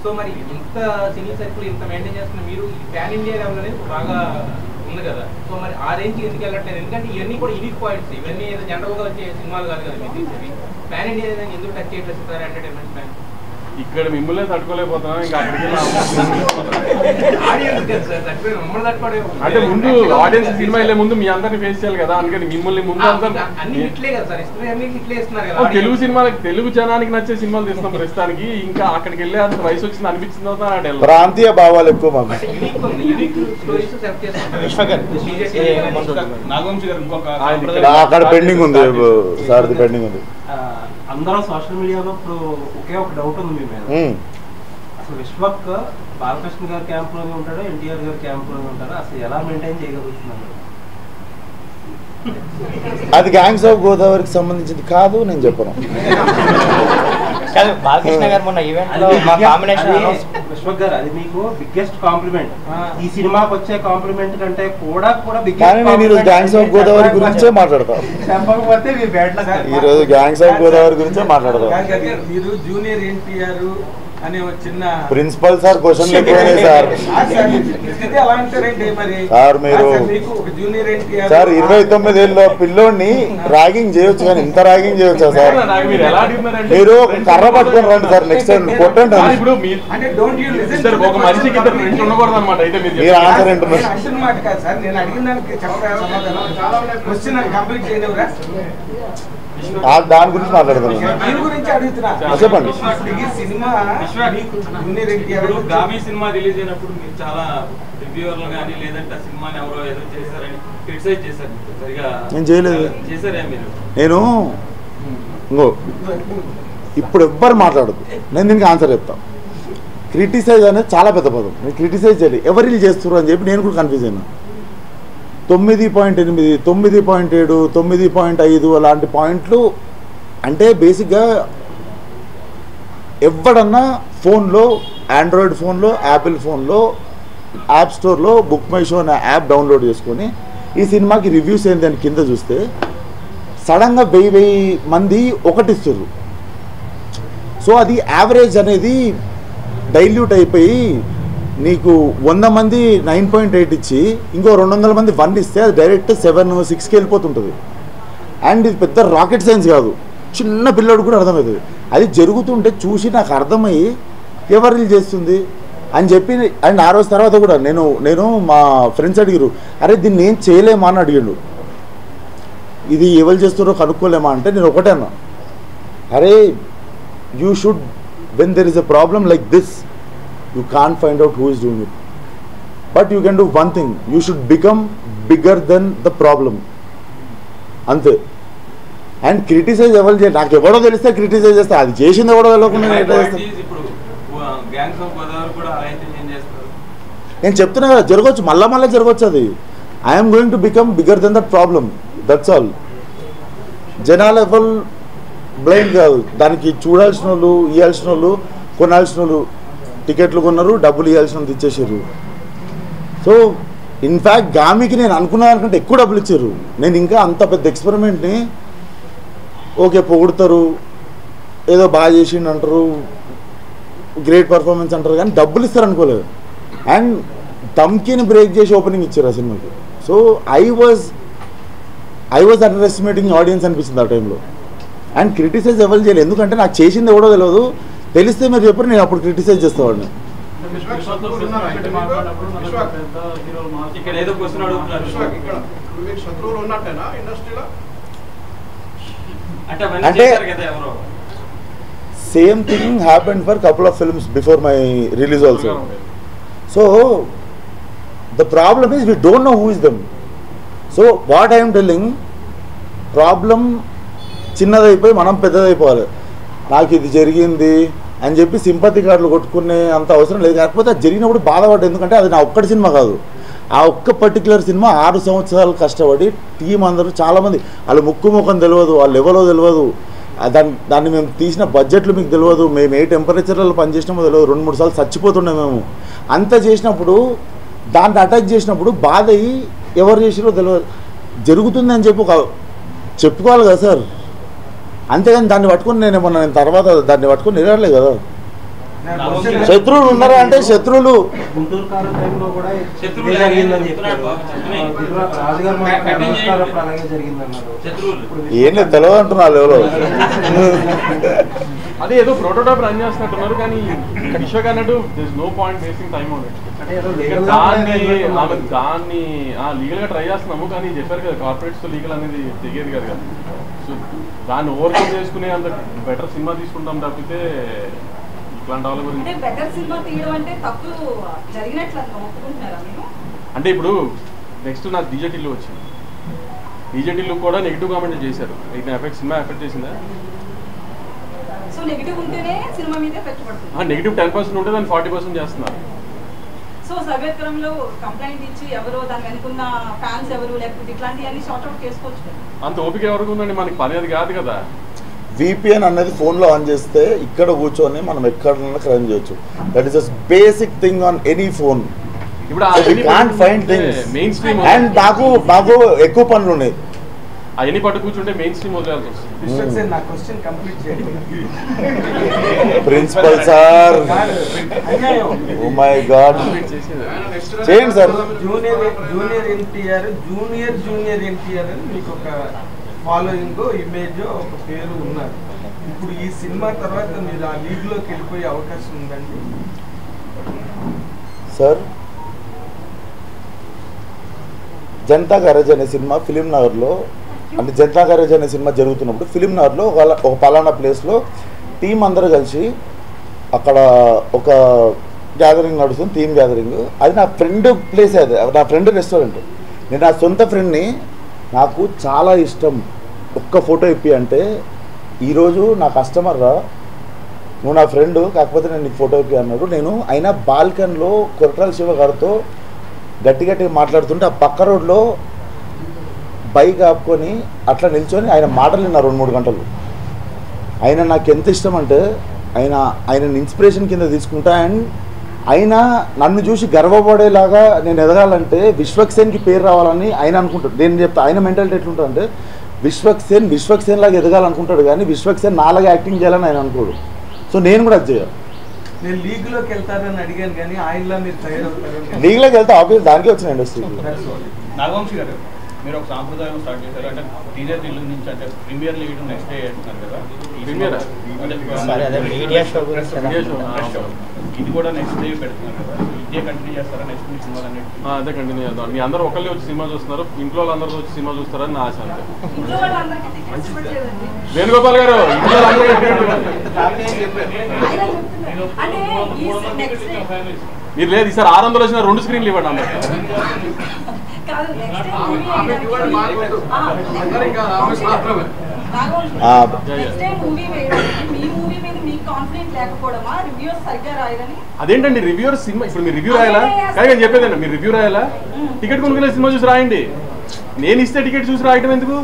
సో మరి ఇంత సినీ సర్కిల్ ఇంత మెయింటైన్ చేస్తున్న మీరు ప్యాన్ ఇండియా లెవెల్ అనేది బాగా ఉంది కదా. సో మరి ఆ రేంజ్కి ఎందుకు వెళ్ళట్లేదు? ఎందుకంటే ఇవన్నీ కూడా యూనిక్ పాయింట్స్, ఇవన్నీ ఏదో జనరల్గా వచ్చే సినిమాలు కాదు కదా మీరు తీసేవి. ప్యాన్ ఇండియా ఎందుకు టచ్ చేయట్లేదు సార్ ఎంటర్టైన్మెంట్ ప్లాన్? ఇక్కడ మిమ్మల్ని తట్టుకోలేకపోతున్నాం, ఇంకా అంటే ముందు ఆడియన్స్ సినిమా వెళ్ళే ముందు మీ అందరిని ఫేస్ చేయాలి కదా. అందుకని మిమ్మల్ని ముందు తెలుగు సినిమాలకి తెలుగు జనానికి నచ్చే సినిమాలు తీస్తున్నాం ప్రస్తుతానికి. ఇంకా అక్కడికి వెళ్ళే అంత వయసు వచ్చింది అనిపించింది. ప్రాంతీయ భావాలు ఎక్కువ మాకు. అక్కడ పెండింగ్ ఉంది సార్, పెండింగ్ ఉంది. అందరూ సోషల్ మీడియాలో ఇప్పుడు ఒకే ఒక డౌట్ ఉంది మీ మీద. అసలు విశ్వక్ బాలకృష్ణ గారి క్యాంప్ లోనే ఉంటాడో ఎన్టీఆర్ గారి క్యాంప్ లోనే ఉంటాడో అసలు ఎలా మెయింటైన్ చేయగలుగుతున్నారు? అది గ్యాంగ్స్ ఆఫ్ గోదావరికి సంబంధించింది కాదు, నేను చెప్పను. బాలకృష్ణ గారు మొన్న ఈవెంట్ లో విశ్వక్ గారు అది మీకు బిగ్గెస్ట్ కాంప్లిమెంట్. ఈ సినిమాకి వచ్చే కాంప్లిమెంట్ కంటే కూడా కానీ నేను ఈరోజు గ్యాంగ్స్ ఆఫ్ గోదావరి గురించే మాట్లాడతాను. చెప్పకపోతే మీరు బ్యాడ్ లక్. ఈరోజు గ్యాంగ్స్ ఆఫ్ గోదావరి గురించే మాట్లాడతాం. మీరు జూనియర్ ఎన్టీఆర్ అనే ఒక చిన్న ప్రిన్సిపల్ సార్ క్వశ్చన్ ఎక్కువనే సార్. సార్ మీరు సార్ 29 ఏళ్ళ పిల్లోడిని ర్యాగింగ్ చేయొచ్చు కానీ ఇంత ర్యాగింగ్ చేయొచ్చా సార్? మీరు కర్ర పట్టుకొని రండి సార్, నెక్స్ట్ టైం కొట్టండి. మీరు ఆన్సర్ ఏంటున్నారు? దాని గురించి మాట్లాడతాను. చెప్పండి. గామి సినిమా రిలీజ్ అయినప్పుడు మీరు చాలా రివ్యూవర్లు కానీ లేదంటే ఆ సినిమాని ఎవరో ఏదో చేశారని క్రిటిసైజ్ చేశారు. సరిగా నేను చేయలేదు. చేశారా మీరు? నేను ఇంకో ఇప్పుడు ఎవ్వరు మాట్లాడదు, నేను దీనికి ఆన్సర్ చెప్తాను. క్రిటిసైజ్ అనేది చాలా పెద్ద పదం. నేను క్రిటిసైజ్ చేయాలి, ఎవరు చేస్తున్నారు అని చెప్పి నేను కూడా కన్ఫ్యూజ్ అయినా. 9.8, 9.7, 9.5 అలాంటి పాయింట్లు. అంటే బేసిక్గా ఎవడన్నా ఫోన్లో, ఆండ్రాయిడ్ ఫోన్లో, యాపిల్ ఫోన్లో, యాప్ స్టోర్లో బుక్ మై షో అనే యాప్ డౌన్లోడ్ చేసుకొని ఈ సినిమాకి రివ్యూస్ ఏంటి అని కింద చూస్తే సడన్గా 1000 మంది ఒకటిస్తారు. సో అది యావరేజ్ అనేది డైల్యూట్ అయిపోయి నీకు 100 మంది 9.8 ఇచ్చి ఇంకో 200 మంది 1 ఇస్తే అది డైరెక్ట్ 7, 6కి వెళ్ళిపోతుంటుంది. అండ్ ఇది పెద్ద రాకెట్ సైన్స్ కాదు, చిన్న పిల్లడు కూడా అర్థమవుతుంది. అది జరుగుతుంటే చూసి నాకు అర్థమయ్యి ఎవరు రిలీజ్ చేస్తుంది అని చెప్పి, అండ్ ఆ రోజు తర్వాత కూడా నేను మా ఫ్రెండ్స్ అడిగారు, అరే దీన్ని ఏం చేయలేమా అని అడిగాడు. ఇది ఎవరు చేస్తున్నారో కనుక్కోలేమా అంటే నేను ఒకటే అన్నా, అరే you should when there is a problem like this you can't find out who is doing it, but you can do one thing, you should become bigger than the problem అంతే. అండ్ క్రిటిసైజ్ ఎవరు చేయాలి, నాకు ఎవడో తెలిస్తే క్రిటిసైజ్ చేస్తే, అది చేసింది ఎవడో తెలియకుండా నేను చెప్తున్నా కదా జరగవచ్చు, మళ్ళీ జరగవచ్చు. అది I'm going to become bigger than that problem, that's all. జనాలు ఎవరు బ్లైండ్ కాదు, దానికి చూడాల్సిన వాళ్ళు, ఇవ్వాల్సిన వాళ్ళు, కొనాల్సిన వాళ్ళు టికెట్లు కొన్నారు, డబ్బులు ఇవ్వాల్సినంత ఇచ్చేసారు. సో ఇన్ఫ్యాక్ట్ గామికి నేను అనుకున్న దానికంటే ఎక్కువ డబ్బులు ఇచ్చారు. నేను ఇంకా అంత పెద్ద ఎక్స్పెరిమెంట్ని ఓకే పొగుడతారు, ఏదో బాగా చేసిండు అంటారు, గ్రేట్ పర్ఫార్మెన్స్ అంటారు, కానీ డబ్బులు ఇస్తారు అనుకోలేదు. అండ్ దమ్కిని బ్రేక్ చేసి ఓపెనింగ్ ఇచ్చారు ఆ సినిమాకి. So I was under estimating audience అనిపిస్తుంది ఆ టైంలో. అండ్ క్రిటిసైజ్ ఎవరు చేయలేదు, ఎందుకంటే నాకు చేసింది ఎవడో తెలియదు. తెలిస్తే మీరు చెప్పారు, నేను అప్పుడు క్రిటిసైజ్ చేస్తావాడిని. అంటే same thing happened for couple of films before my release also. So the problem is we don't know who is dumb. So what I'm telling, problem చిన్నదైపోయి మనం పెద్దదైపోవాలి. నాకు ఇది జరిగింది అని చెప్పి సింపతి కార్డులు కొట్టుకునే అంత అవసరం లేదు. కాకపోతే అది జరిగినప్పుడు బాధపడ్డా, ఎందుకంటే అది నా ఒక్కటి సినిమా కాదు, ఆ ఒక్క పర్టికులర్ సినిమా 6 సంవత్సరాలు కష్టపడి టీం అందరూ చాలామంది, వాళ్ళు ముఖం తెలియదు, వాళ్ళు ఎవరో తెలియదు, దాన్ని మేము తీసిన బడ్జెట్లు మీకు తెలియదు, మేము ఏ టెంపరేచర్లలో పనిచేసినామో తెలియదు, 2-3 సార్లు చచ్చిపోతుండే మేము. అంత చేసినప్పుడు దాన్ని అటాక్ చేసినప్పుడు బాధ అయ్యి ఎవరు చేసిరో తెలియదు, జరుగుతుంది అని చెప్పి చెప్పుకోవాలి కదా సార్. అంతేగాని దాన్ని పట్టుకుని నేను తర్వాత దాన్ని పట్టుకుని నిలబడలేదు కదా. శత్రువులు ఉన్నారా అంటే శత్రువులు గుంటూరు కారు టైంలో కూడా జరిగిందని చెప్పారు, అలాగే జరిగిందన్నారు. ఏం లేదు తెలియదు అంటున్నారు ఎవరో. అదే ఏదో ప్రోటోటైప్ రన్ చేస్తున్నట్టున్నారు, కానీ విశ్వక్ అన్నట్టు this no point wasting time on it. దాన్ని లీగల్ గా ట్రై చేస్తున్నాము, కానీ చెప్పారు కదా కార్పొరేట్స్ తో లీగల్ అనేది తెగేది కదా. సో దాన్ని ఓవర్కమ్ చేసుకునే అంత బెటర్ సినిమా తీసుకుంటాం తప్పితే ఇట్లాంటి వాళ్ళ గురించి అంటే ఇప్పుడు నెక్స్ట్ నాకు డీజేటీలో వచ్చింది. డీజేటీలో కూడా నెగిటివ్ కామెంట్ చేశారు. సినిమా ఎఫెక్ట్ చేసిందా? నెగిటివ్ 10% ఉంటే దాన్ని 40% చేస్తున్నారు. సో సర్వేత్రంలో కంప్లైంట్ ఇచ్చి ఎవరో దాని వెనుకున్న ఫ్యాన్స్ ఎవరు లేకపోతే ఇట్లాంటివన్నీ షార్ట్ అవుట్ చేసుకోవచ్చు. అంత ఓపిక ఎవరికి ఉందండి, మనకి పని అది కాదు కదా. VPN అనేది ఫోన్లో ఆన్ చేస్తే ఇక్కడ కూర్చొని మనం ఎక్కడైనా క్రైమ్ చేయొచ్చు. That is the basic thing on any phone. ఇప్పుడు can't find things mainstream. And నాకు ఎక్కువ పనులు ఉన్నాయి, అవన్నీ పట్టు కూర్చుంటే మెయిన్ స్ట్రీమ్ వదిలేయాల్సి వస్తుంది. Principal sir, oh my god, చేయండి సార్. జూనియర్ ఎన్టీఆర్ అని మీకు ఒక ఫాలోయింగ్, ఇమేజ్, ఒక పేరు ఉన్నారు. ఇప్పుడు ఈ సినిమా తర్వాత మీరు ఆ లీగ్ లోకి వెళ్ళిపోయే అవకాశం ఉందండి సార్? జనతా గ్యారేజ్ అనే సినిమా ఫిలిం నగర్లో, అంటే జనతా గ్యారేజ్ అనే సినిమా జరుగుతున్నప్పుడు ఫిలిం నగర్లో ఒక పలానా ప్లేస్లో టీం అందరూ కలిసి అక్కడ ఒక గ్యాదరింగ్ నడుస్తుంది, టీమ్ గ్యాదరింగ్. అది నా ఫ్రెండ్ ప్లేస్, అది నా ఫ్రెండ్ రెస్టారెంట్. నేను నా సొంత ఫ్రెండ్ని, నాకు చాలా ఇష్టం, ఒక్క ఫోటో ఇప్పి అంటే, ఈరోజు నా కస్టమర్ రా, నువ్వు నా ఫ్రెండ్, కాకపోతే నేను నీకు ఫోటో ఇప్పి అన్నాడు. నేను అయినా బాల్కన్లో కొరటాల శివ గారితో గట్టి మాట్లాడుతుంటే ఆ పక్క రోడ్లో బైక్ ఆపుకొని అట్లా నిల్చొని ఆయన మాటలు విన్నా 2-3 గంటలు. ఆయన నాకు ఎంత ఇష్టం అంటే ఆయన ఇన్స్పిరేషన్ కింద తీసుకుంటా. అండ్ ఆయన నన్ను చూసి గర్వపడేలాగా నేను ఎదగాలంటే విశ్వక్సేన్కి పేరు రావాలని ఆయన అనుకుంటాడు. నేను చెప్తా ఆయన మెంటాలిటీ ఎట్లుంటుందంటే విశ్వక్సేన్ లాగా ఎదగాలనుకుంటాడు, కానీ విశ్వక్సేన్ నాలాగా యాక్టింగ్ చేయాలని ఆయన అనుకోడు. సో నేను కూడా అది చేయాలి. నేను లీగ్లోకి వెళ్తారని అడిగాను, కానీ ఆయనలా మీరు తయారవుతారు. లీగ్లోకి వెళ్తే ఆబ్వియస్ దానికే వచ్చిన ఇండస్ట్రీకి. నాగవంశీ గారు, మీరు ఒక సాంప్రదాయం స్టార్ట్ చేశారు అంటే టీజర్ రిలీజ్ నుంచి, అంటే ప్రీమియర్ లీగ్ నెక్స్ట్ డే అంటున్నారు కదా, ఇది కూడా నెక్స్ట్ డే పెడుతున్నారు కదా, ఇదే కంటిన్యూ చేస్తారా నెక్స్ట్ మీ సినిమాలు అన్నిటి? అదే కంటిన్యూ చేద్దాం. మీ అందరూ ఒకళ్ళే వచ్చి సినిమా చూస్తున్నారు, ఇంట్లో వాళ్ళందరూ వచ్చి సినిమా చూస్తారని నా ఆశ. అంతే. వేణుగోపాల్ గారు, ఇంట్లో మీరు లేదు ఈసారి 600 వచ్చిన 2 స్క్రీన్లు ఇవ్వండి అందరూ. అదేంటండి రివ్యూర్ సినిమా, ఇప్పుడు మీరు రివ్యూ రాయాలా? కానీ నేను చెప్పేదండి, మీరు రివ్యూ రాయాలా? టికెట్ కొనుక్కునే సినిమా చూసి రాయండి. నేను ఇస్తే టికెట్ చూసి రాయటం ఎందుకు?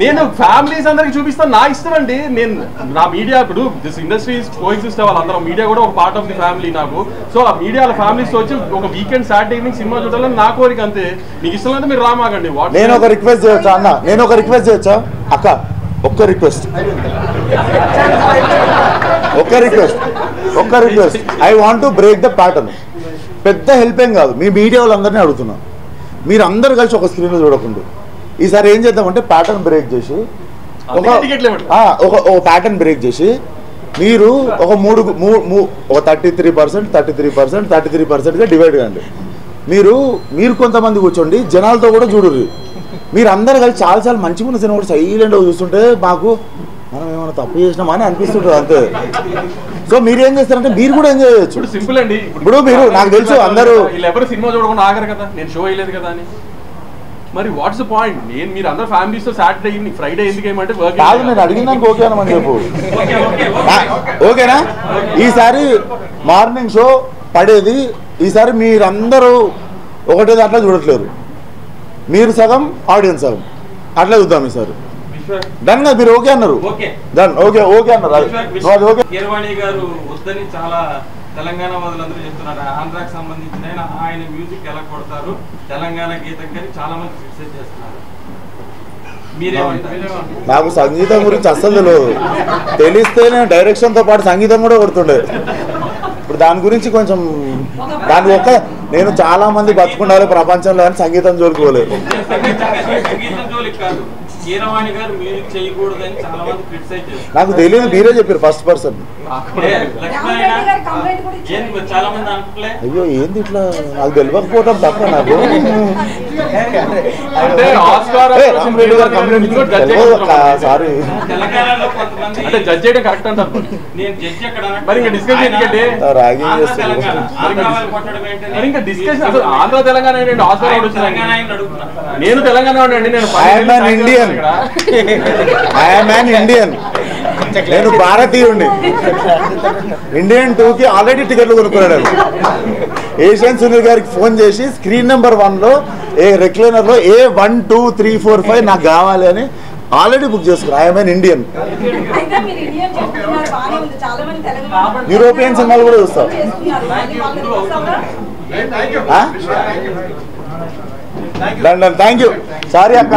నేను ఫ్యామిలీస్ అందరికి చూపిస్తాను, నా ఇష్టం అండి. నేను నా మీడియా, ఇప్పుడు దిస్ ఇండస్ట్రీస్ కోఎగ్జిస్ట్ వాళ్ళందరం, మీడియా కూడా ఒక పార్ట్ ఆఫ్ ది ఫ్యామిలీ నాకు. సో ఆ మీడియా ఫ్యామిలీస్ వచ్చి ఒక వీకెండ్ సాటర్డే ఈవినింగ్ సినిమా చూడాలని నా కోరిక, అంతే. మీకు ఇష్టం అంటే మీరు రామాకండి. నేను ఒక రిక్వెస్ట్ చేయొచ్చా అన్న? నేను ఒక రిక్వెస్ట్ చేయొచ్చా అక్క? ఒక్క request I want to break the pattern. పెద్ద హెల్ప్ ఏం కాదు, మీ మీడియా వాళ్ళందరినీ అడుగుతున్నాను, మీరు అందరు కలిసి ఒక స్క్రీన్లో చూడకుండా ఈసారి ఏం చేద్దామంటే ప్యాటర్న్ బ్రేక్ చేసి ఒక ప్యాటర్న్ బ్రేక్ చేసి మీరు ఒక 33%గా డివైడ్ కాండి. మీరు కొంతమంది కూర్చోండి, జనాలతో కూడా చూడుర్రి. మీరు అందరు కలిసి చాలా మంచిగా ఉన్న సినిమా కూడా సైలెంట్గా చూస్తుంటే మాకు మనం ఏమైనా తప్పు చేసినామా అని అనిపిస్తుంటుంది, అంతే. సో మీరు ఏం చేస్తారంటే మీరు కూడా ఎంజాయ్ చేయొచ్చు. సింపుల్ అండి. ఇప్పుడు మీరు నాకు తెలుసు అందరూ ఎవరు సినిమా చూడకుండా ఆగరు కదా, నేను షో వేయలేదు కదా అని. మరి వాట్స్ ద పాయింట్? మీరు అందరూ ఫ్యామిలీస్తో సాటర్డే ఈవినింగ్, ఫ్రైడే ఎందుకు ఏమంటే వర్క్ కాదు. నేను అడిగిందానికి ఓకే అనమని చెప్పు. ఓకేనా? ఈసారి మార్నింగ్ షో పడేది, ఈసారి మీరందరూ ఒకటే దాంట్లో చూడట్లేరు, మీరు సగం ఆడియన్స్ సగం, అట్లా చూద్దాం ఈసారి. డన్ గా మీరు ఓకే అన్నారు, డన్ ఓకే అన్నారు. కీరవాణి గారు వద్దని చాలా తెలంగాణ వాళ్ళందరూ చెప్తున్నారు. ఆంధ్రాకి సంబంధించిన ఆయన మ్యూజిక్ ఎలా కొడతారు, తెలంగాణ గీతం కానీ చాలా మంది క్రిటిసైజ్ చేస్తున్నారు. నాకు సంగీతం గురించి అస్సలు తెలియదు, తెలిస్తే నేను డైరెక్షన్తో పాటు సంగీతం కూడా కొడుతుండే. ఇప్పుడు దాని గురించి కొంచెం నేను చాలా మంది బతుకుండాలి ప్రపంచంలో అని సంగీతం జోలికోలేదు. నాకు తెలియదు, మీరే చెప్పారు ఫస్ట్ పర్సన్. అయ్యో ఏంది ఇట్లా, నాకు తెలియకపోవటం తప్ప. నాకు సారీ, అంటే జడ్జ్ చేయడం కరెక్ట్ అంటారు. మరి ఇంకా డిస్కస్ చేయండి, ఇంకా డిస్కషన్. అసలు ఆంధ్ర తెలంగాణ ఏంటంటే నేను తెలంగాణ అండి, నేను ఇండియన్, నేను భారతీయుడిని. ఇండియన్ 2కి ఆల్రెడీ టికెట్లు కొనుక్కున్నాడు. ఏషియన్ సునీల్ గారికి ఫోన్ చేసి స్క్రీన్ నెంబర్ 1లో రెక్లైనర్లో A1 2 3 4 5 నాకు కావాలి అని ఆల్రెడీ బుక్ చేసుకున్నాను. I'm N Indian. యూరోపియన్ సినిమాలు కూడా చూస్తాం. Thank you. సారీ అక్క.